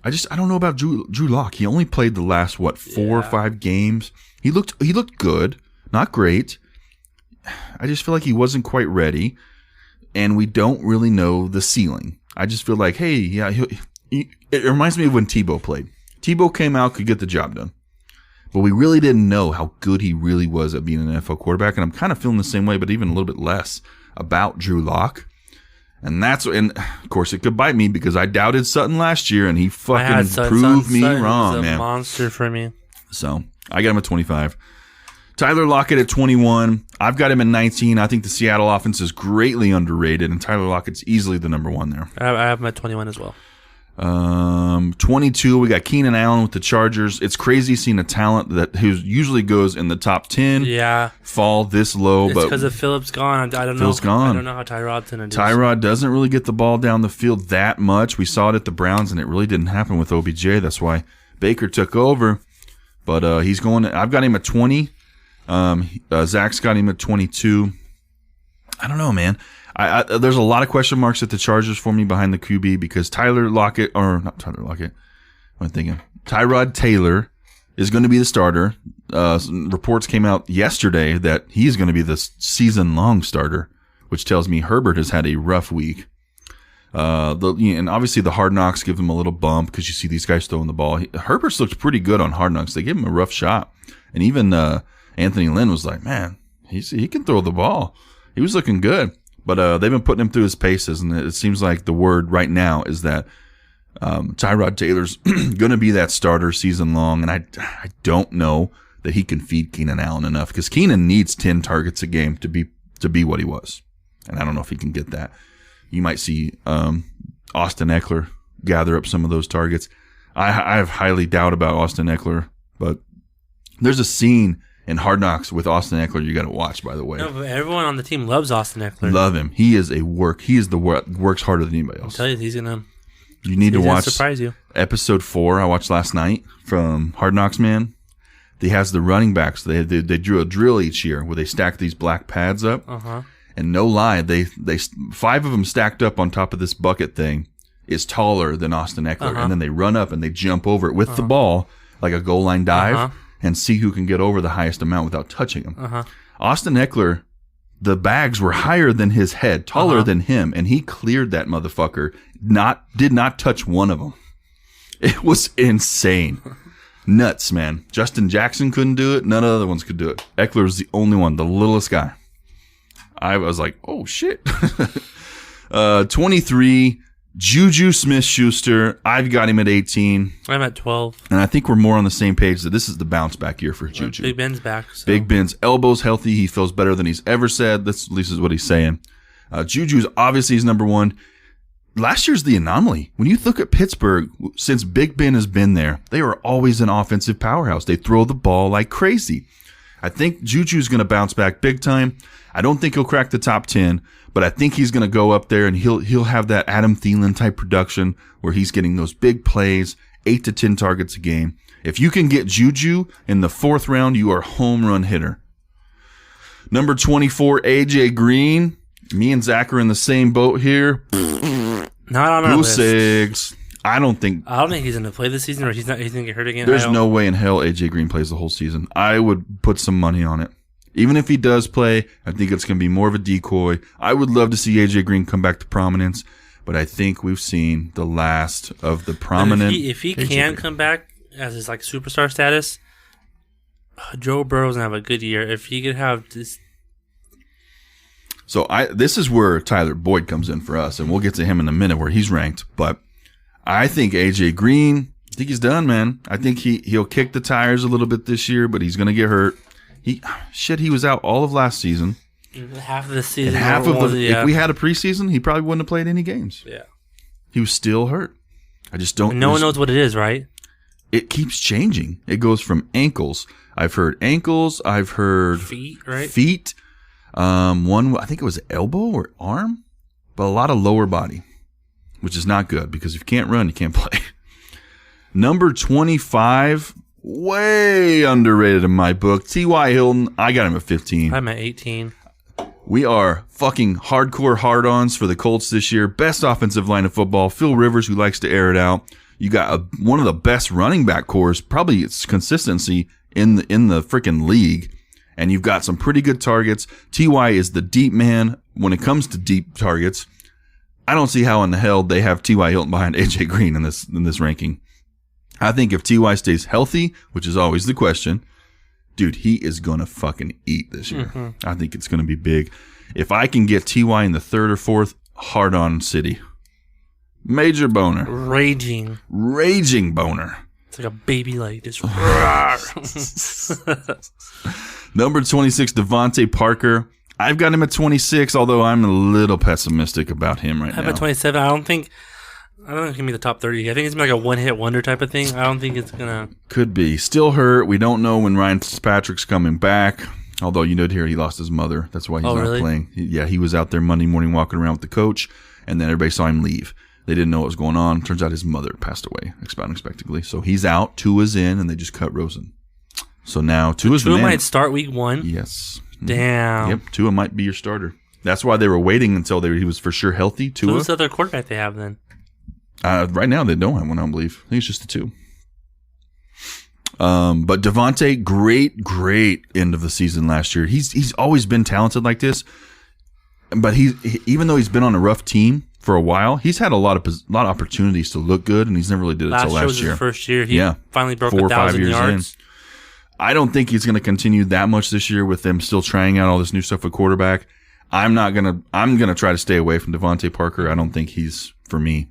I don't know about Drew Lock. He only played the last 4 or 5 games. He looked good, not great. I just feel like he wasn't quite ready, and we don't really know the ceiling. I just feel like, hey, yeah, it reminds me of when Tebow played. Tebow came out, could get the job done, but we really didn't know how good he really was at being an NFL quarterback, and I'm kind of feeling the same way, but even a little bit less about Drew Lock. And of course, it could bite me because I doubted Sutton last year, and he fucking proved me wrong, was a man. Monster for me. So I got him at 25. Tyler Lockett at 21. I've got him at 19. I think the Seattle offense is greatly underrated, and Tyler Lockett's easily the number 1 there. I have him at 21 as well. 22, we got Keenan Allen with the Chargers. It's crazy seeing a talent who usually goes in the top 10 fall this low. It's but because of Phillips gone. I don't know. Phil's gone. I don't know how Tyrod's going to do. Tyrod doesn't really get the ball down the field that much. We saw it at the Browns, and it really didn't happen with OBJ. That's why Baker took over. But he's going. I've got him at 20. Zach's got him at 22. I don't know, man. There's a lot of question marks at the Chargers for me behind the QB because Tyrod Taylor is going to be the starter. Reports came out yesterday that he's going to be the season-long starter, which tells me Herbert has had a rough week. And obviously the Hard Knocks give him a little bump because you see these guys throwing the ball. Herbert's looked pretty good on Hard Knocks. They gave him a rough shot. And even Anthony Lynn was like, man, he can throw the ball. He was looking good. But they've been putting him through his paces, and it seems like the word right now is that Tyrod Taylor's going to be that starter season long, and I don't know that he can feed Keenan Allen enough because Keenan needs 10 targets a game to be what he was, and I don't know if he can get that. You might see Austin Eckler gather up some of those targets. I have highly doubt about Austin Eckler, but there's a scene in Hard Knocks with Austin Eckler you got to watch, by the way. No, but everyone on the team loves Austin Eckler. Love him. He is works harder than anybody else. I'll tell you, he's gonna surprise you. Episode 4 I watched last night from Hard Knocks, man. He has the running backs. They drew a drill each year where they stack these black pads up. And no lie, they 5 of them stacked up on top of this bucket thing is taller than Austin Eckler, and then they run up and they jump over it with the ball like a goal line dive. And see who can get over the highest amount without touching him. Austin Eckler, the bags were higher than his head, taller than him, and he cleared that motherfucker. Did not touch one of them. It was insane. Nuts, man. Justin Jackson couldn't do it. None of the other ones could do it. Eckler was the only one, the littlest guy. I was like, oh, shit. 23, Juju Smith-Schuster. I've got him at 18. I'm at 12. And I think we're more on the same page that this is the bounce back year for Juju. Big Ben's back. So. Big Ben's elbow's healthy. He feels better than he's ever said. That's at least is what he's saying. Juju's obviously his number 1. Last year's the anomaly. When you look at Pittsburgh, since Big Ben has been there, they are always an offensive powerhouse. They throw the ball like crazy. I think Juju's going to bounce back big time. I don't think he'll crack the top 10, but I think he's going to go up there and he'll have that Adam Thielen type production where he's getting those big plays, 8 to 10 targets a game. If you can get Juju in the 4th round, you are a home run hitter. Number 24, AJ Green. Me and Zach are in the same boat here. Not on our list. Eggs. I don't think he's going to play this season, or he's going to get hurt again. There's no way in hell AJ Green plays the whole season. I would put some money on it. Even if he does play, I think it's going to be more of a decoy. I would love to see AJ Green come back to prominence, but I think we've seen the last of the But prominent. if he AJ can Green. come back as his like superstar status, Joe Burrow's gonna have a good year. If he could have this, So this is where Tyler Boyd comes in for us, and we'll get to him in a minute where he's ranked. But I think AJ Green, I think he's done, man. I think he'll kick the tires a little bit this year, but he's gonna get hurt. He was out all of last season. half of the season, And half of or- the yeah. if we had a preseason, he probably wouldn't have played any games. yeah. He was still hurt. I just don't. And no one knows what it is, right? It keeps changing. It goes from ankles. I've heard ankles. I've heard Feet, right? feet. One, I think it was elbow or arm, but a lot of lower body, which is not good because if you can't run, you can't play. Number 25, way underrated in my book. T.Y. Hilton. I got him at 15. I'm at 18. We are fucking hardcore hard-ons for the Colts this year. Best offensive line of football. Phil Rivers, who likes to air it out. You got one of the best running back cores, probably its consistency in the freaking league. And you've got some pretty good targets. T.Y. is the deep man when it comes to deep targets. I don't see how in the hell they have T.Y. Hilton behind A.J. Green in this ranking. I think if T.Y. stays healthy, which is always the question, dude, he is going to fucking eat this year. Mm-hmm. I think it's going to be big. If I can get T.Y. in the third or fourth, hard on City. Major boner. Raging. Raging boner. It's like a baby like this. Number 26, Devontae Parker. I've got him at 26, although I'm a little pessimistic about him right I'm now. at 27. I don't think it's gonna be the top 30. I think it's gonna be like a one-hit wonder type of thing. I don't think it's gonna. Could be. Still hurt. We don't know when Ryan Fitzpatrick's coming back. Although you did hear he lost his mother. That's why he's not really? playing. He was out there Monday morning walking around with the coach, and then everybody saw him leave. They didn't know what was going on. Turns out his mother passed away unexpectedly. So he's out. Tua's in, and they just cut Rosen. So now Tua's the Tua man. might start week 1. Yes. Damn. Yep. Tua might be your starter. That's why they were waiting until he was for sure healthy. So Tua. who's the other quarterback they have then? Right now they don't have one, I don't believe. I think it's just the two. But Devontae, great end of the season last year. He's always been talented like this, but even though he's been on a rough team for a while, he's had a lot of opportunities to look good, and he's never really did it until Last year was last year. his first year. He Yeah. finally broke 4 or 5 1,000 years yards. I don't think he's going to continue that much this year with them still trying out all this new stuff with quarterback. I'm gonna try to stay away from Devontae Parker. I don't think he's for me.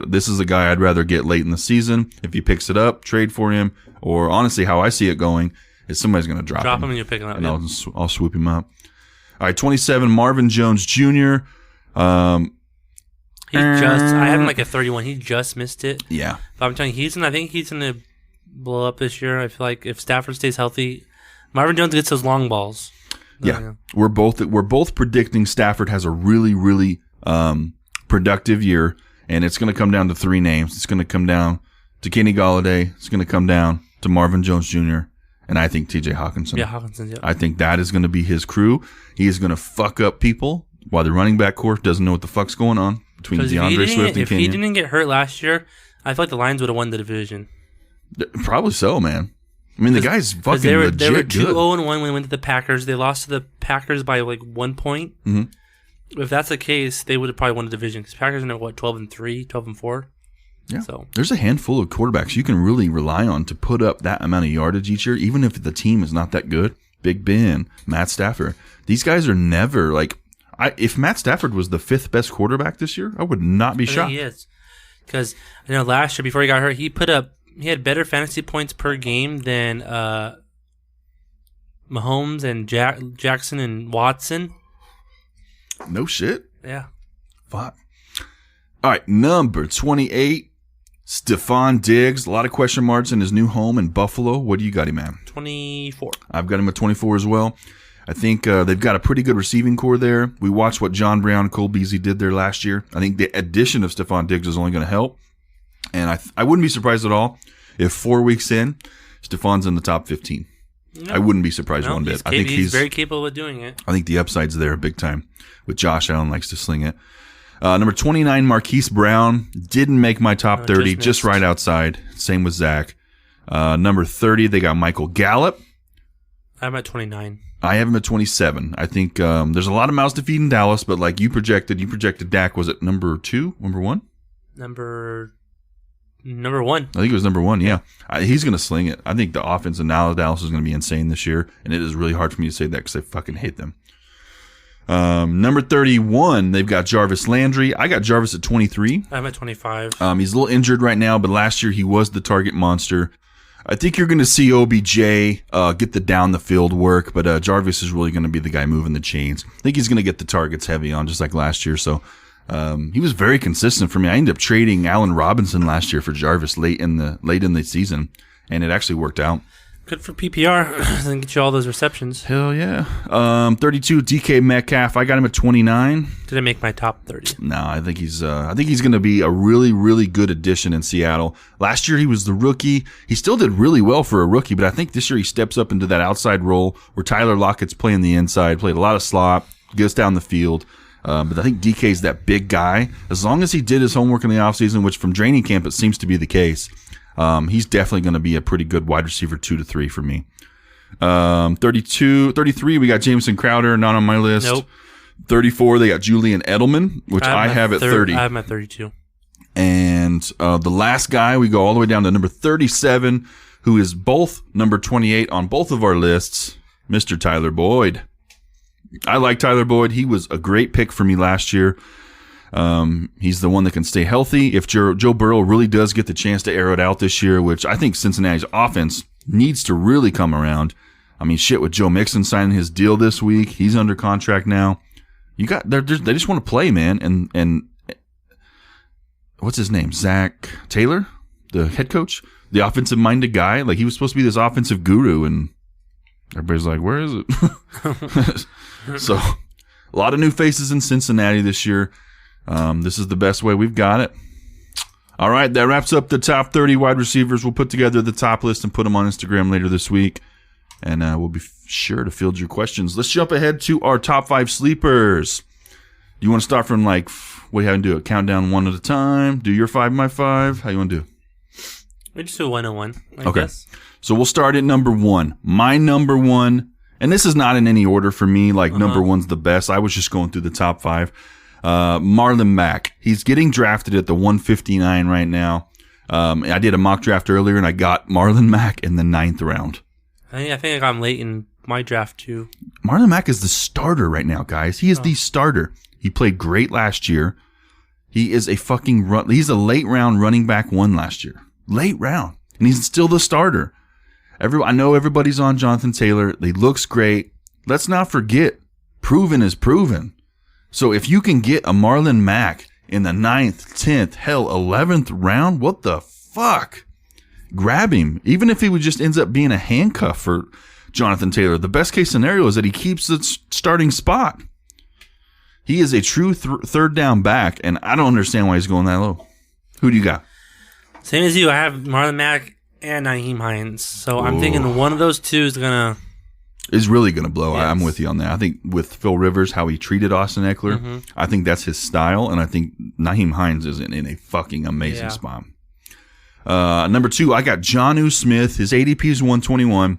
This is a guy I'd rather get late in the season. If he picks it up, trade for him, or honestly, how I see it going is somebody's gonna drop him, and you'll pick him up. and Yeah. I'll swoop him up. All right, 27, Marvin Jones Jr. I had him like a 31. He just missed it. Yeah, But I'm telling you, I think he's gonna blow up this year. I feel like if Stafford stays healthy, Marvin Jones gets those long balls. yeah. We're both predicting Stafford has a really, really productive year, and it's going to come down to 3 names. It's going to come down to Kenny Golladay. It's going to come down to Marvin Jones Jr. and I think T.J. Hawkinson. Yeah, Hawkinson. Yeah. I think that is going to be his crew. He is going to fuck up people while the running back court doesn't know what the fuck's going on between Because DeAndre Swift and if he Kenyon. didn't get hurt last year, I feel like the Lions would have won the division. Probably so, man. I mean, the guy's fucking They were legit 2-0-1 good. when they went to the Packers. They lost to the Packers by like 1 point. Mm-hmm. If that's the case, they would have probably won the division because Packers are now 12-3, 12-4. Yeah. So There's a handful of quarterbacks you can really rely on to put up that amount of yardage each year, even if the team is not that good. Big Ben, Matt Stafford. These guys are never like. If Matt Stafford was the 5th best quarterback this year, I would not be I think shocked. he is. Because I know last year before he got hurt, he had better fantasy points per game than Mahomes and Jackson and Watson. No shit. Yeah. Fuck. All right, number 28, Stephon Diggs. A lot of question marks in his new home in Buffalo. What do you got him at? 24. I've got him at 24 as well. I think they've got a pretty good receiving core there. We watched what John Brown and Cole Beasley did there last year. I think the addition of Stephon Diggs is only going to help. And I wouldn't be surprised at all if 4 weeks in, Stephon's in the top 15. No. I wouldn't be surprised one bit. I think he's very capable of doing it. I think the upside's there big time. With Josh Allen likes to sling it. Number 29, Marquise Brown. Didn't make my top 30, just missed. right outside. Same with Zach. Number 30, they got Michael Gallup. I'm at 29. I have him at 27. I think there's a lot of mouths to feed in Dallas, but like you projected Dak was at number 2, number 1? Number 1. I think it was number 1, yeah. He's going to sling it. I think the offense in Dallas is going to be insane this year, and it is really hard for me to say that because I fucking hate them. Number 31, they've got Jarvis Landry. I got Jarvis at 23. I'm at 25. He's a little injured right now, but last year he was the target monster. I think you're going to see OBJ get the down the field work, but Jarvis is really going to be the guy moving the chains. I think he's going to get the targets heavy on just like last year. So he was very consistent for me. I ended up trading Allen Robinson last year for Jarvis late in the season, and it actually worked out. Good for PPR. Doesn't get you all those receptions. Hell yeah. 32, DK Metcalf. I got him at 29. Didn't make my top 30. No, I think he's going to be a really, really good addition in Seattle. Last year he was the rookie. He still did really well for a rookie, but I think this year he steps up into that outside role where Tyler Lockett's playing the inside, played a lot of slot, gets down the field. But I think DK's that big guy. As long as he did his homework in the offseason, which from training camp it seems to be the case, he's definitely going to be a pretty good wide receiver 2 to 3 for me. 33, we got Jameson Crowder, not on my list. Nope. 34, they got Julian Edelman, which I have at 30. I have him at 32. And the last guy, we go all the way down to number 37, who is both number 28 on both of our lists, Mr. Tyler Boyd. I like Tyler Boyd. He was a great pick for me last year. He's the one that can stay healthy. If Joe Burrow really does get the chance to air it out this year, which I think Cincinnati's offense needs to really come around. I mean, shit, with Joe Mixon signing his deal this week, he's under contract now. They just want to play, man. And what's his name? Zach Taylor, the head coach, the offensive-minded guy. Like, he was supposed to be this offensive guru, and everybody's like, where is it? So, a lot of new faces in Cincinnati this year. This is the best way we've got it. All right, that wraps up the top 30 wide receivers. We'll put together the top list and put them on Instagram later this week, and we'll be sure to field your questions. Let's jump ahead to our top 5 sleepers. Do you want to start from what do you have to do? A countdown one at a time? Do your 5, my 5? How you want to do? We just do a 101. I guess. So we'll start at number 1. My number 1, and this is not in any order for me, like number 1's the best. I was just going through the top 5. Marlon Mack. He's getting drafted at the 159 right now. I did a mock draft earlier, and I got Marlon Mack in the 9th round. I think I got him late in my draft, too. Marlon Mack is the starter right now, guys. He is the starter. He played great last year. He is he's a late round running back 1 last year. Late round. And he's still the starter. I know everybody's on Jonathan Taylor. He looks great. Let's not forget, proven is proven. So if you can get a Marlon Mack in the 9th, 10th, hell, 11th round, what the fuck? Grab him. Even if he just ends up being a handcuff for Jonathan Taylor, the best case scenario is that he keeps the starting spot. He is a true third down back, and I don't understand why he's going that low. Who do you got? Same as you. I have Marlon Mack and Nyheim Hines. So I'm thinking one of those two is going to... Is really going to blow. Yes. I'm with you on that. I think with Phil Rivers, how he treated Austin Eckler, I think that's his style, and I think Nyheim Hines is in a fucking amazing spot. Number 2, I got Jonnu Smith. His ADP is 121.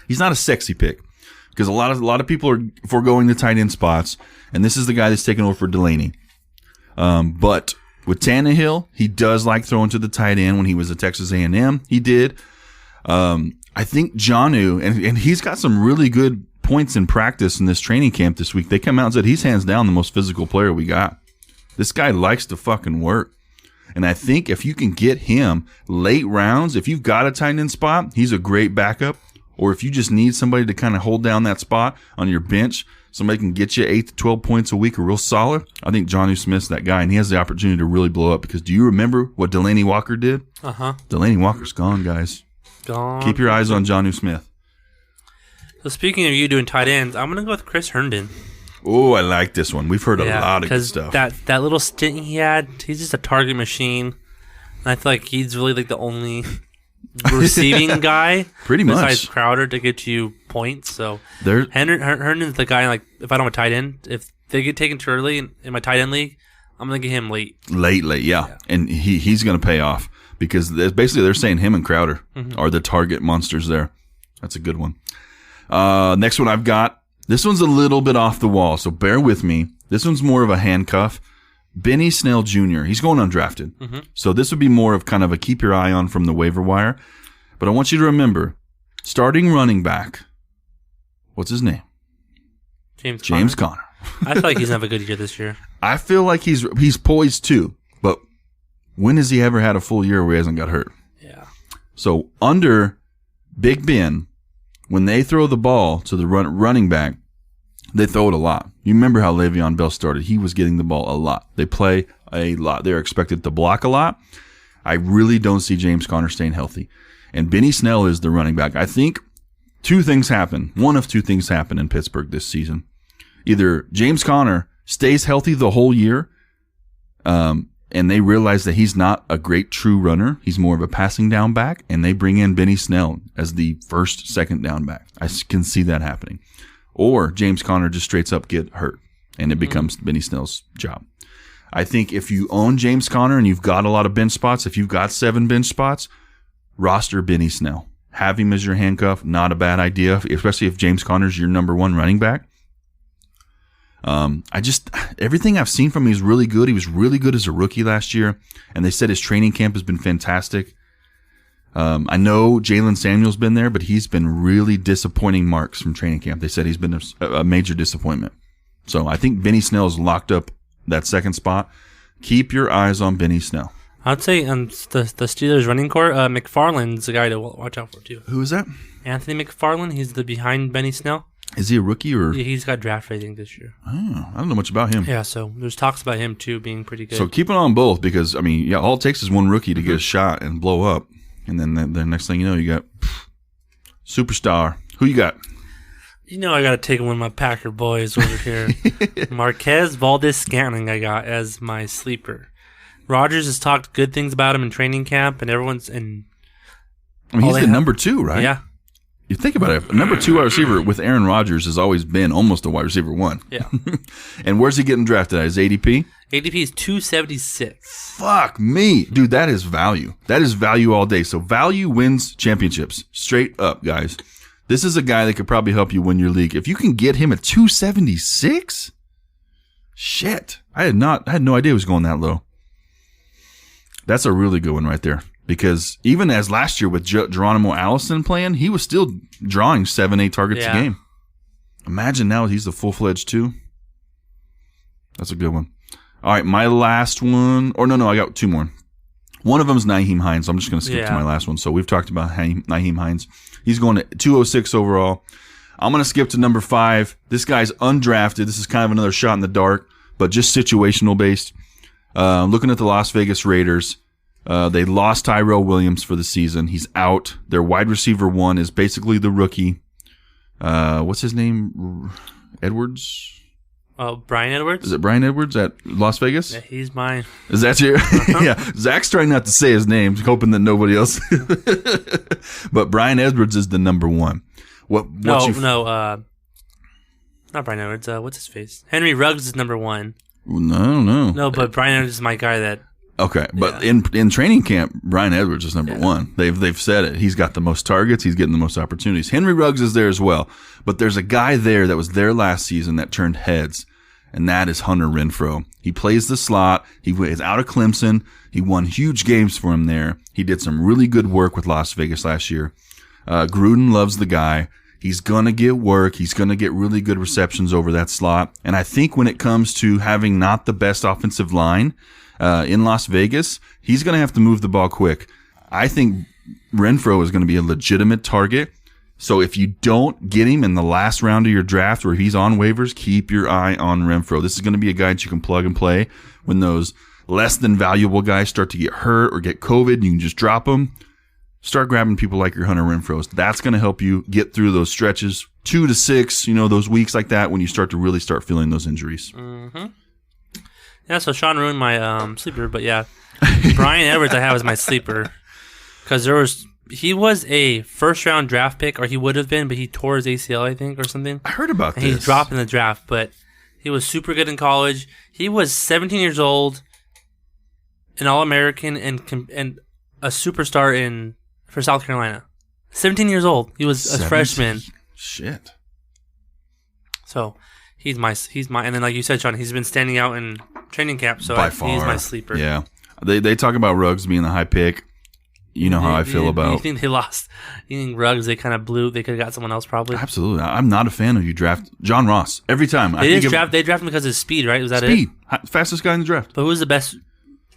He's not a sexy pick because a lot of people are foregoing the tight end spots, and this is the guy that's taking over for Delaney. But with Tannehill, he does like throwing to the tight end. When he was at Texas A&M, he did. I think Jonnu, and he's got some really good points in practice in this training camp this week. They come out and said he's hands down the most physical player we got. This guy likes to fucking work. And I think if you can get him late rounds, if you've got a tight end spot, he's a great backup. Or if you just need somebody to kind of hold down that spot on your bench, somebody can get you 8 to 12 points a week, or real solid, I think Jonnu Smith's that guy, and he has the opportunity to really blow up. Because do you remember what Delaney Walker did? Delaney Walker's gone, guys. Gone. Keep your eyes on Jonnu Smith. So speaking of you doing tight ends, I'm going to go with Chris Herndon. Oh, I like this one. We've heard a lot of good stuff. That little stint he had, he's just a target machine. And I feel like he's really like the only receiving guy pretty much besides Crowder to get you points. So Herndon's the guy, like, if I don't have a tight end, if they get taken too early in my tight end league, I'm going to get him late. Late, yeah. And he's going to pay off. Because basically they're saying him and Crowder are the target monsters there. That's a good one. Next one I've got. This one's a little bit off the wall, so bear with me. This one's more of a handcuff. Benny Snell Jr. He's going undrafted. Mm-hmm. So this would be more of kind of a keep your eye on from the waiver wire. But I want you to remember, starting running back, what's his name? James Conner. I feel like he's gonna have a good year this year. I feel like he's poised too. But when has he ever had a full year where he hasn't got hurt? Yeah. So under Big Ben, when they throw the ball to the running back, they throw it a lot. You remember how Le'Veon Bell started. He was getting the ball a lot. They play a lot. They're expected to block a lot. I really don't see James Conner staying healthy. And Benny Snell is the running back. I think two things happen. One of two things happen in Pittsburgh this season. Either James Conner stays healthy the whole year, and they realize that he's not a great true runner. He's more of a passing down back, and they bring in Benny Snell as the first, second down back. I can see that happening. Or James Conner just straight up get hurt, and it becomes Benny Snell's job. I think if you own James Conner and you've got a lot of bench spots, if you've got 7 bench spots, roster Benny Snell. Have him as your handcuff. Not a bad idea, especially if James Conner's your number 1 running back. Everything I've seen from him is really good. He was really good as a rookie last year, and they said his training camp has been fantastic. I know Jalen Samuel's been there, but he's been really disappointing marks from training camp. They said he's been a major disappointment. So I think Benny Snell's locked up that second spot. Keep your eyes on Benny Snell. I'd say the Steelers running core, McFarland's the guy to watch out for too. Who is that? Anthony McFarland. He's the behind Benny Snell. Is he a rookie or? Yeah, he's got draft rating this year. Oh, I don't know much about him. Yeah, so there's talks about him too being pretty good. So keep it on both because, all it takes is one rookie to get a shot and blow up. And then the next thing you know, you got superstar. Who you got? I got to take one of my Packer boys over here. Marquez Valdez-Scantling I got as my sleeper. Rodgers has talked good things about him in training camp, and everyone's in. He's the number 2, right? Yeah. You think about it. Number 2 wide receiver with Aaron Rodgers has always been almost a wide receiver 1. Yeah. And where's he getting drafted at? His ADP? ADP is 276. Fuck me. Dude, that is value. That is value all day. So value wins championships. Straight up, guys. This is a guy that could probably help you win your league. If you can get him at 276, shit. I had no idea he was going that low. That's a really good one right there. Because even as last year with Geronimo Allison playing, he was still drawing 7-8 targets a game. Imagine now he's the full-fledged 2. That's a good one. All right, my last one. Or no, I got 2 more. One of them is Nyheim Hines. I'm just going to skip to my last one. So we've talked about Nyheim Hines. He's going to 206 overall. I'm going to skip to number 5. This guy's undrafted. This is kind of another shot in the dark, but just situational based. Looking at the Las Vegas Raiders. They lost Tyrell Williams for the season. He's out. Their wide receiver 1 is basically the rookie. What's his name? Edwards? Oh, Brian Edwards? Is it Brian Edwards at Las Vegas? Yeah, he's mine. Is that your? Yeah. Zach's trying not to say his name, hoping that nobody else. But Brian Edwards is the number 1. Not Brian Edwards. What's his face? Henry Ruggs is number 1. No. No, but Brian Edwards is my guy that. Okay, but in training camp, Brian Edwards is number 1. They've said it. He's got the most targets. He's getting the most opportunities. Henry Ruggs is there as well. But there's a guy there that was there last season that turned heads, and that is Hunter Renfrow. He plays the slot. He is out of Clemson. He won huge games for him there. He did some really good work with Las Vegas last year. Gruden loves the guy. He's going to get work. He's going to get really good receptions over that slot. And I think when it comes to having not the best offensive line in Las Vegas, he's going to have to move the ball quick. I think Renfrow is going to be a legitimate target. So if you don't get him in the last round of your draft or if he's on waivers, keep your eye on Renfrow. This is going to be a guy that you can plug and play when those less than valuable guys start to get hurt or get COVID. You can just drop them. Start grabbing people like your Hunter Renfrows. That's going to help you get through those stretches, 2 to 6, those weeks like that when you start to really start feeling those injuries. Mm-hmm. Yeah, so Sean ruined my sleeper, but yeah. Brian Edwards I have as my sleeper because he was a first-round draft pick, or he would have been, but he tore his ACL, I think, or something. I heard about this. He's dropped in the draft, but he was super good in college. He was 17 years old, an All-American, and a superstar for South Carolina. 17 years old. He was a freshman. Shit. So he's my, and then like you said, Sean, he's been standing out in training camp. So By far. he's my sleeper. Yeah. They talk about Ruggs being the high pick. You know how I feel about. You think they lost? You think Ruggs? They kind of blew. They could have got someone else probably. Absolutely. I'm not a fan of you draft John Ross every time. They draft him because of his speed, right? Was that speed. it? Fastest guy in the draft. But who was the best?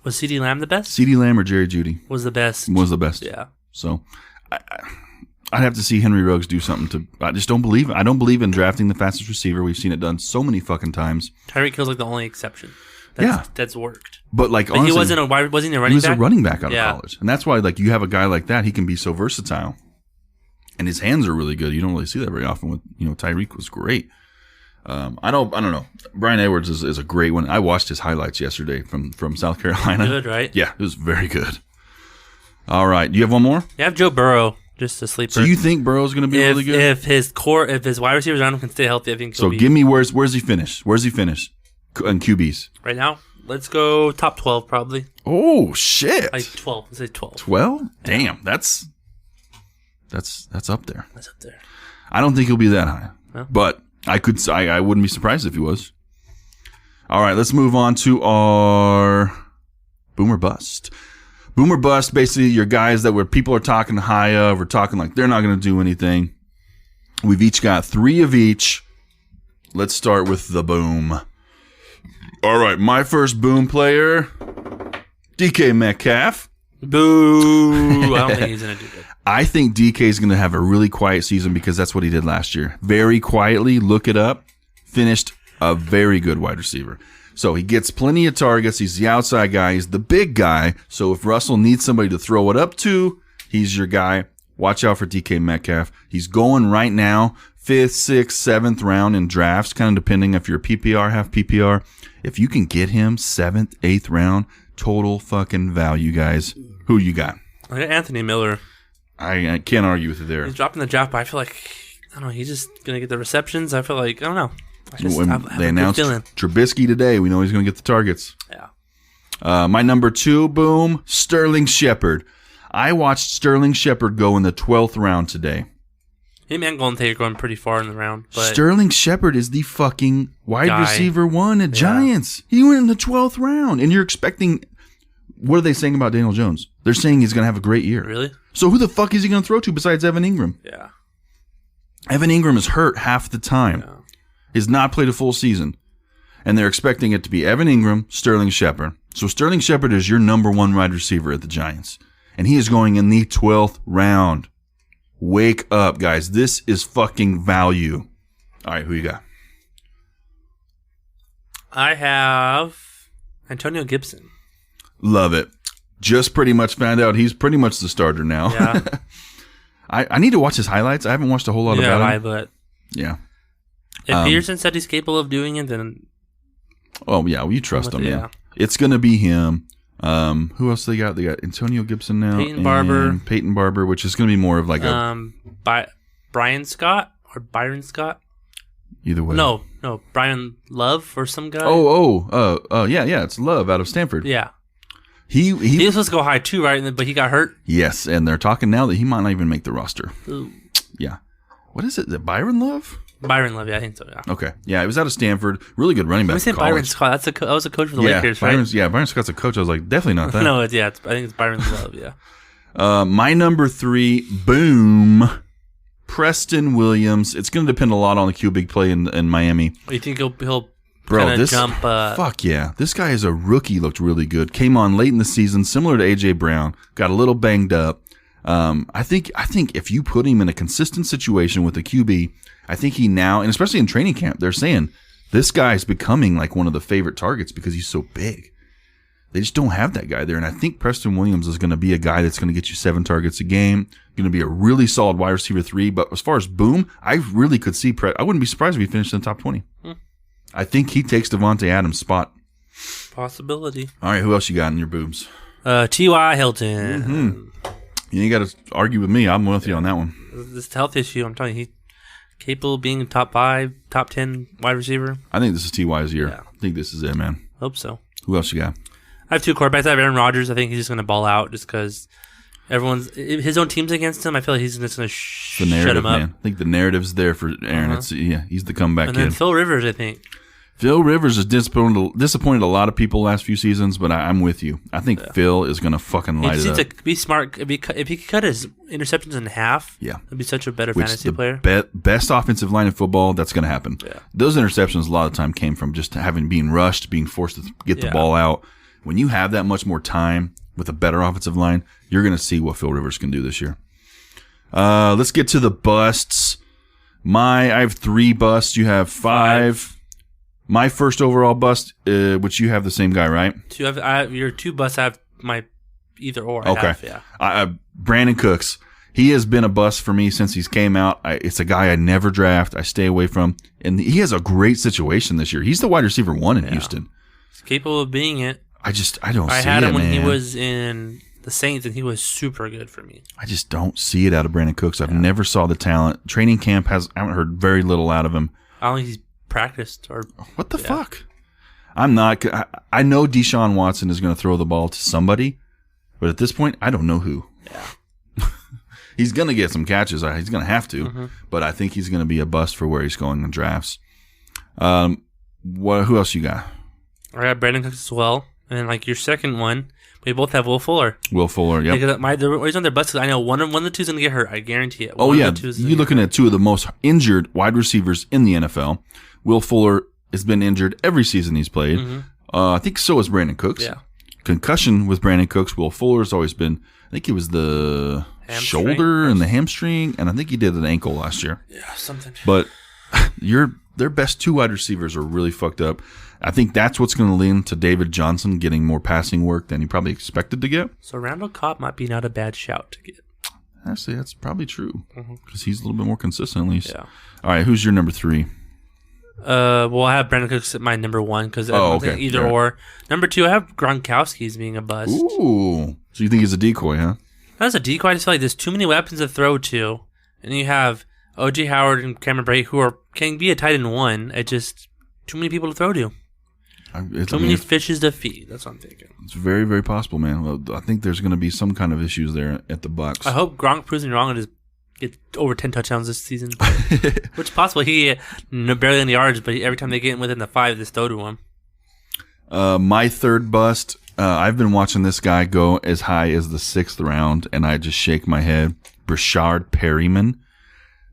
Was CeeDee Lamb the best? CeeDee Lamb or Jerry Jeudy Was the best. Yeah. So I'd have to see Henry Ruggs do something I just don't believe it. I don't believe in drafting the fastest receiver. We've seen it done so many fucking times. Tyreek Hill's like the only exception. That's worked. But like honestly, he wasn't a running back. He was a running back out of college, and that's why like you have a guy like that, he can be so versatile, and his hands are really good. You don't really see that very often. With Tyreek was great. I don't know. Brian Edwards is a great one. I watched his highlights yesterday from South Carolina. Good, right? Yeah, it was very good. All right, do you have one more? You have Joe Burrow, just a sleeper. So you think Burrow's going to be really good? If his wide receivers around him can stay healthy, I think. So give me where's he finish? Where's he finish? And QBs right now. Let's go top 12 probably. Oh shit! Like 12. Let's say 12. 12? Damn, that's up there. That's up there. I don't think he'll be that high, No? but I wouldn't be surprised if he was. All right, let's move on to our boomer bust. Boomer bust, basically your guys that people are talking high of or talking like they're not going to do anything. We've each got 3 of each. Let's start with the boom. All right, my first boom player, DK Metcalf. Boo! I don't think he's going to do good. I think DK is going to have a really quiet season because that's what he did last year. Very quietly, look it up, finished a very good wide receiver. So he gets plenty of targets. He's the outside guy. He's the big guy. So if Russell needs somebody to throw it up to, he's your guy. Watch out for DK Metcalf. He's going right now, 5th, 6th, 7th round in drafts, kind of depending if you're PPR, half PPR. If you can get him 7th, 8th round, total fucking value, guys. Who you got? I got Anthony Miller. I can't argue with you there. He's dropping the draft, but I feel like, I don't know, he's just going to get the receptions. I feel like, I don't know. They announced Trubisky today. We know he's going to get the targets. Yeah. My number 2, boom, Sterling Shepard. I watched Sterling Shepard go in the 12th round today. Him and Golden Tate are going pretty far in the round. But Sterling Shepard is the fucking wide guy. receiver 1 at Giants. He went in the 12th round, and you're expecting. What are they saying about Daniel Jones? They're saying he's going to have a great year. Really? So who the fuck is he going to throw to besides Evan Ingram? Yeah. Evan Ingram is hurt half the time. Yeah. He's not played a full season. And they're expecting it to be Evan Ingram, Sterling Shepard. So Sterling Shepard is your number 1 wide receiver at the Giants. And he is going in the 12th round. Wake up, guys. This is fucking value. All right, who you got? I have Antonio Gibson. Love it. Just pretty much found out he's pretty much the starter now. Yeah. I need to watch his highlights. I haven't watched a whole lot about him. But Yeah. if Peterson said he's capable of doing it, then Oh, yeah. Well, you trust him, yeah. man. It's going to be him. Who else they got? They got Antonio Gibson now. Peyton Barber. Peyton Barber, which is going to be more of like a... Brian Scott or Byron Scott? Either way. No, Brian Love or some guy. Yeah. It's Love out of Stanford. Yeah. He was supposed to go high too, right? But he got hurt. Yes, and they're talking now that he might not even make the roster. Ooh. Yeah. What is it? Is it Byron Love? Byron Love, yeah, I think so, yeah. Okay. Yeah, it was out of Stanford. Really good running back. I say Byron Scott. That was a coach for the Lakers, right? Byron Scott's a coach. I was like, definitely not that. No, I think it's Byron Love, yeah. My number 3, boom, Preston Williams. It's going to depend a lot on the QB play in Miami. You think he'll Bro, this jump? Fuck yeah! This guy is a rookie. Looked really good. Came on late in the season, similar to AJ Brown. Got a little banged up. I think if you put him in a consistent situation with a QB, I think he now, and especially in training camp, they're saying this guy's becoming like one of the favorite targets because he's so big. They just don't have that guy there, and I think Preston Williams is going to be a guy that's going to get you 7 targets a game. Going to be a really solid wide receiver 3. But as far as boom, I really could see. I wouldn't be surprised if he finished in the top 20. I think he takes Devontae Adams' spot. Possibility. All right, who else you got in your booms? T.Y. Hilton. Mm-hmm. You ain't got to argue with me. I'm with you on that one. This health issue, I'm telling you, he's capable of being a top 5, top 10 wide receiver. I think this is T.Y.'s year. Yeah. I think this is it, man. Hope so. Who else you got? I have 2 quarterbacks. I have Aaron Rodgers. I think he's just going to ball out just because Everyone's his own team's against him. I feel like he's just going to The shut narrative, him up. man. I think the narrative's there for Aaron. It's he's the comeback And kid. then Phil Rivers, I think. Phil Rivers has disappointed a lot of people last few seasons, but I'm with you. I think Phil is going to fucking He light just it needs up. to be smart. If he could cut his interceptions in half, Yeah. he'd be such a better Which fantasy the player. best offensive line in football, that's going to happen. Yeah. Those interceptions a lot of the time came from just being rushed, being forced to get the Yeah. ball out. When you have that much more time with a better offensive line, you're going to see what Phil Rivers can do this year. Let's get to the busts. I have 3 busts. You have 5. My first overall bust, which you have the same guy, right? Your 2 busts. I have my either or. Okay. Half, yeah. Brandon Cooks. He has been a bust for me since he's came out. It's a guy I never draft. I stay away from. And he has a great situation this year. He's the wide receiver 1 in Houston. He's capable of being it. I don't see it, I had him when he man. was in the Saints, and he was super good for me. I just don't see it out of Brandon Cooks. I've never saw the talent. Training camp I haven't heard very little out of him. I don't think he's practiced or. What the fuck? I'm not. I know Deshaun Watson is going to throw the ball to somebody, but at this point, I don't know who. Yeah. He's going to get some catches. He's going to have to, but I think he's going to be a bust for where he's going in drafts. Who else you got? I got Brandon Cooks as well, and then like your second one, we both have Will Fuller. Will Fuller. Yep. Because the reason they're busted, I know one of the two's gonna get hurt. I guarantee it. Oh One yeah, of the two's you're looking at 2 of the most injured wide receivers in the NFL. Will Fuller has been injured every season he's played. I think so is Brandon Cooks. Yeah. Concussion with Brandon Cooks. Will Fuller's always been. I think it was the Hamstring? shoulder and the hamstring, and I think he did an ankle last year. Yeah, something. But their best 2 wide receivers are really fucked up. I think that's what's going to lead to David Johnson getting more passing work than he probably expected to get. So Randall Cobb might be not a bad shout to get. Actually, that's probably true because he's a little bit more consistent at least. Yeah. All right, who's your number 3? Well, I have Brandon Cooks at my number 1 because okay. either Yeah. or. Number 2, I have Gronkowski as being a bust. Ooh, so you think he's a decoy, huh? That's a decoy. I just feel like there's too many weapons to throw to, and you have O.J. Howard and Cameron Brate who can be a tight end 1. It's just too many people to throw to. Too many fishes to feed. That's what I'm thinking. It's very, very possible, man. Well, I think there's going to be some kind of issues there at the Bucs. I hope Gronk proves me wrong and just get over 10 touchdowns this season. Which is possible. He barely any yards, but every time they get within the 5, they just throw to him. My third bust, I've been watching this guy go as high as the 6th round, and I just shake my head. Brashard Perryman.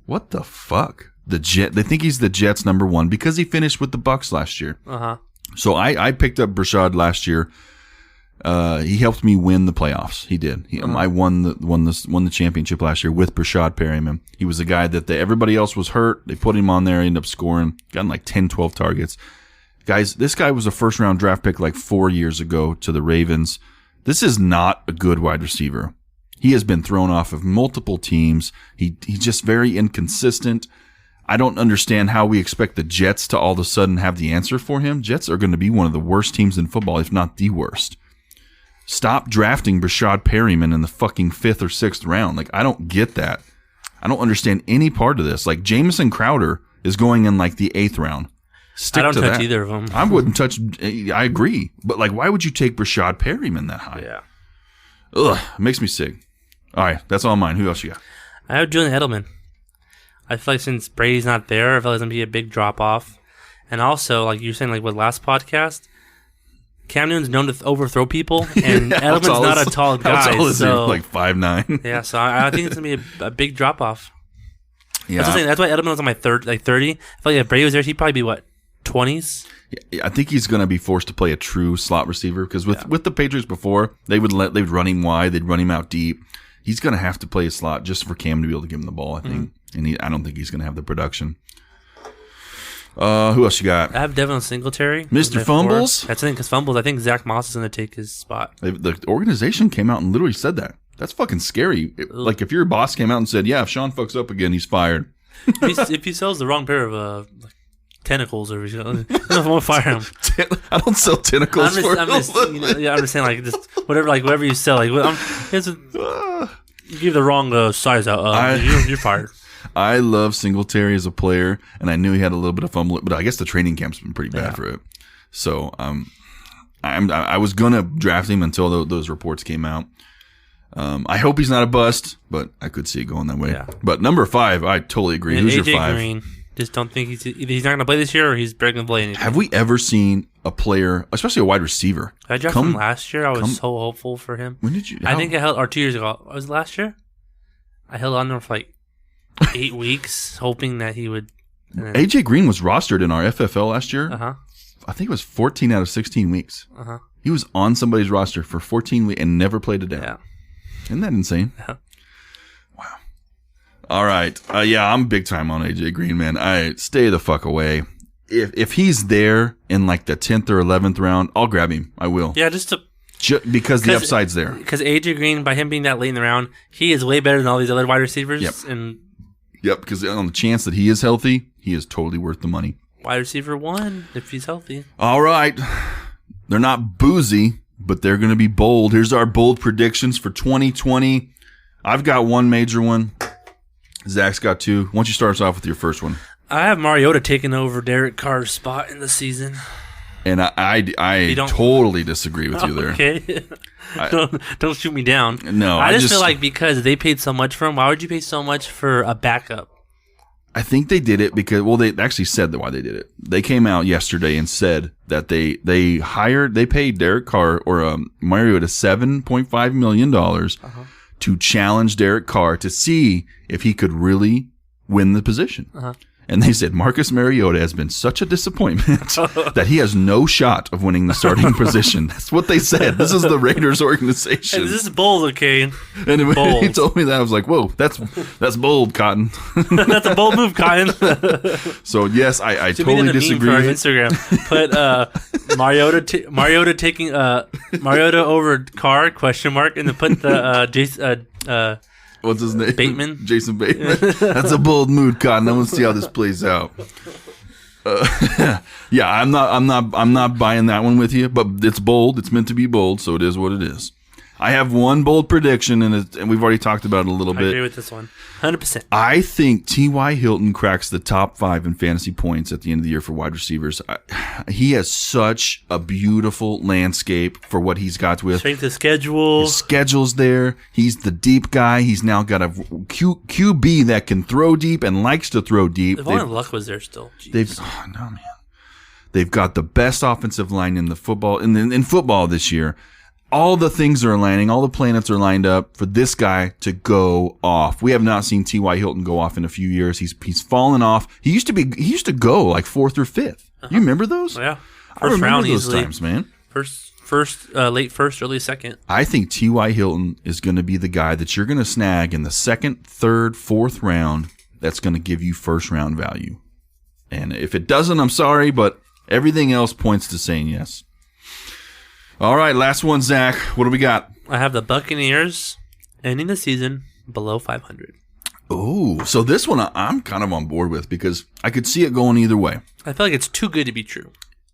What the fuck? They think he's the Jets' number 1 because he finished with the Bucs last year. Uh-huh. So I picked up Brashard last year. He helped me win the playoffs. He did. I won the championship last year with Brashard Perryman. He was a guy that everybody else was hurt. They put him on there. He ended up scoring, gotten like 10, 12 targets. Guys, this guy was a first-round draft pick like 4 years ago to the Ravens. This is not a good wide receiver. He has been thrown off of multiple teams. He's just very inconsistent. I don't understand how we expect the Jets to all of a sudden have the answer for him. Jets are going to be one of the worst teams in football, if not the worst. Stop drafting Brashard Perryman in the fucking 5th or 6th round. Like, I don't get that. I don't understand any part of this. Like, Jamison Crowder is going in like the 8th round. Stick I don't to touch that. either of them. I wouldn't touch. I agree, but like, why would you take Brashard Perryman that high? Yeah. Ugh, it makes me sick. All right, that's all mine. Who else you got? I have Julian Edelman. I feel like since Brady's not there, I feel like it's going to be a big drop-off. And also, like you were saying, like with last podcast, Cam Newton's known to overthrow people, and Edelman's not a tall guy. So, like 5'9". yeah, so I think it's going to be a big drop-off. Yeah, That's why Edelman was on my 30. I feel like if Brady was there, he'd probably be, 20s? I think he's going to be forced to play a true slot receiver because with the Patriots before, they would run him wide, they'd run him out deep. He's going to have to play a slot just for Cam to be able to give him the ball, I think. And I don't think he's going to have the production. Who else you got? I have Devin Singletary. Mr. Fumbles? That's the thing, because Fumbles, I think Zach Moss is going to take his spot. The organization came out and literally said that. That's fucking scary. Like, if your boss came out and said, yeah, if Sean fucks up again, he's fired. if he sells the wrong pair of tentacles, or I won't fire him. I don't sell tentacles for I'm just saying, like, just whatever you sell. Like, you give the wrong size out. You're fired. I love Singletary as a player, and I knew he had a little bit of fumble, but I guess the training camp's been pretty bad for it. So I was gonna draft him until those reports came out. I hope he's not a bust, but I could see it going that way. Yeah. But number 5, I totally agree. And Who's your AJ 5? Green, just don't think either he's not going to play this year or he's barely going to play anything. Have we ever seen a player, especially a wide receiver? I drafted him last year. I was so hopeful for him. When did you? I think I held, or 2 years ago. Was it last year? I held on to him for like 8 weeks, hoping that he would. AJ Green was rostered in our FFL last year. Uh-huh. I think it was 14 out of 16 weeks. Uh-huh. He was on somebody's roster for 14 weeks and never played a down. Yeah. Isn't that insane? Yeah. Wow. All right. Yeah, I'm big time on AJ Green, man. I stay the fuck away. If he's there in like the 10th or 11th round, I'll grab him. I will. Yeah, just because the upside's there. Because AJ Green, by him being that late in the round, he is way better than all these other wide receivers. Yep. And Yep, because on the chance that he is healthy, he is totally worth the money. wide receiver 1, if he's healthy. All right. They're not boozy, but they're going to be bold. Here's our bold predictions for 2020. I've got one major one. Zach's got 2. Why don't you start us off with your first one? I have Mariota taking over Derek Carr's spot in the season. And I totally disagree with you there. Okay. Don't shoot me down. No, I just feel like because they paid so much for him, why would you pay so much for a backup? I think they did it because, well, they actually said why they did it. They came out yesterday and said that they paid Derek Carr or Mariota $7.5 million to challenge Derek Carr to see if he could really win the position. And they said Marcus Mariota has been such a disappointment that he has no shot of winning the starting position. That's what they said. This is the Raiders organization. Hey, this is bold, okay? And when bold. he told me that, I was like, whoa, that's bold, Cotton. That's a bold move, Cotton. So, yes, I Should be in totally the disagree. meme for our Instagram. Put Mariota taking Mariota over Carr, question mark, and then put the What's his name? Bateman? Jason Bateman. That's a bold move, Cotton. I want to see how this plays out. Yeah, I'm not buying that one with you, but it's bold. It's meant to be bold, so it is what it is. I have one bold prediction, and we've already talked about it a little I bit. agree with this one. 100%. I think T.Y. Hilton cracks the top 5 in fantasy points at the end of the year for wide receivers. He has such a beautiful landscape for what he's got with. Strength of schedule. His schedule's there. He's the deep guy. He's now got a QB that can throw deep and likes to throw deep. If only Luck was there still. No, man. They've got the best offensive line in the football in football this year. All the things are aligning. All the planets are lined up for this guy to go off. We have not seen T.Y. Hilton go off in a few years. He's fallen off. He used to go like 4th or 5th. You remember those? Yeah. I remember round those easily. times, man. Late first, early second. I think T.Y. Hilton is going to be the guy that you're going to snag in the 2nd, 3rd, 4th round that's going to give you first round value. And if it doesn't, I'm sorry, but everything else points to saying yes. All right, last one, Zach. What do we got? I have the Buccaneers ending the season below 500. Oh, so this one I'm kind of on board with because I could see it going either way. I feel like it's too good to be true.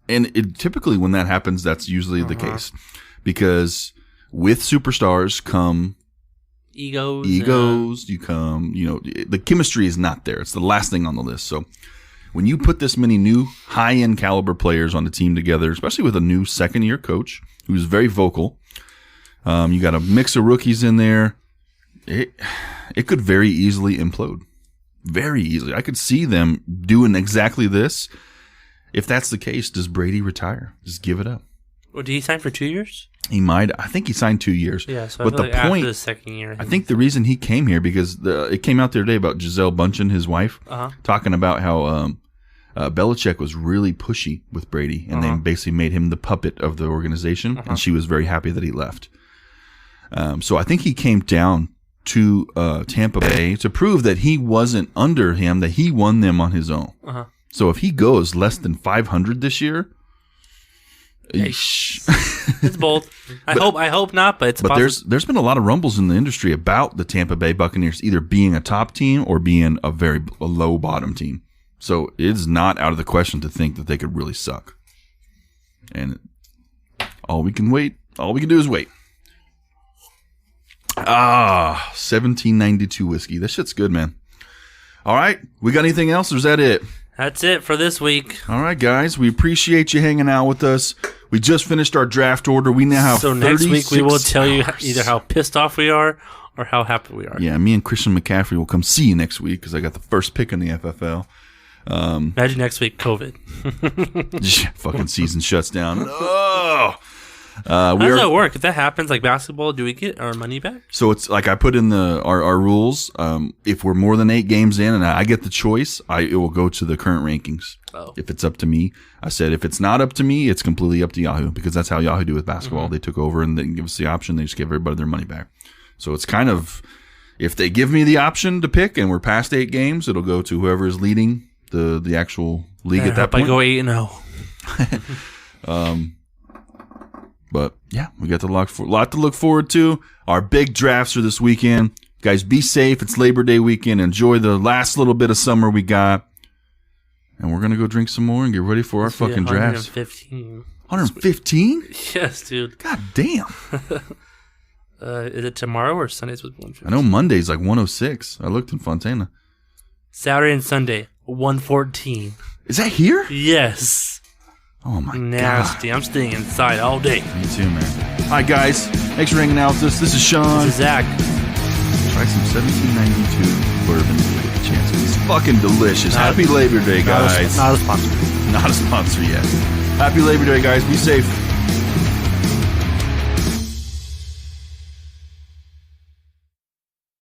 And typically when that happens, that's usually the case. Because with superstars come Egos. you come, the chemistry is not there. It's the last thing on the list. So when you put this many new high-end caliber players on the team together, especially with a new second-year coach who's very vocal, you got a mix of rookies in there, it could very easily implode. Very easily. I could see them doing exactly this. If that's the case, does Brady retire? Just give it up. Well, did he sign for 2 years? He might. I think he signed 2 years. Yeah, so but I feel the like point, after the second year. I think the reason he came here because it came out the other day about Gisele Bündchen, his wife, talking about how Belichick was really pushy with Brady, and they basically made him the puppet of the organization, and she was very happy that he left. So I think he came down to Tampa Bay to prove that he wasn't under him, that he won them on his own. So if he goes less than 500 this year, it's bold. I hope not, but it's possible. there's been a lot of rumbles in the industry about the Tampa Bay Buccaneers either being a top team or being a low bottom team. So it's not out of the question to think that they could really suck. And all we can do is wait. 1792 whiskey. This shit's good, man. All right, we got anything else or is that it? That's it for this week. All right, guys. We appreciate you hanging out with us. We just finished our draft order. We now have So next week we will 36 tell you hours. either how pissed off we are or how happy we are. Yeah, me and Christian McCaffrey will come see you next week because I got the first pick in the FFL. Imagine next week, COVID. Fucking season shuts down. Oh. How does that work? If that happens, like basketball, do we get our money back? So it's like I put in our rules. If we're more than 8 games in and I get the choice, it will go to the current rankings. Oh. If it's up to me, I said if it's not up to me, it's completely up to Yahoo because that's how Yahoo do with basketball. Mm-hmm. They took over and they didn't give us the option. They just gave everybody their money back. So it's kind of if they give me the option to pick and we're past 8 games, it'll go to whoever is leading the actual league at that point. I go 8-0. But yeah, we got a lot to look forward to. Our big drafts are this weekend. Guys, be safe. It's Labor Day weekend. Enjoy the last little bit of summer we got. And we're going to go drink some more and get ready for our fucking drafts. 115. 115? Yes, dude. God damn. Is it tomorrow or Sunday's with 115? I know Monday's like 106. I looked in Fontana. Saturday and Sunday, 114. Is that here? Yes. Oh my Nasty. I'm staying inside all day. God. Me too, man. All right, guys. Thanks for hanging out with us. This is Sean. This is Zach. Try some 1792 bourbon with a chance. It's fucking delicious. Happy Labor Day, guys. Not a sponsor. Not a sponsor yet. Happy Labor Day, guys. Be safe.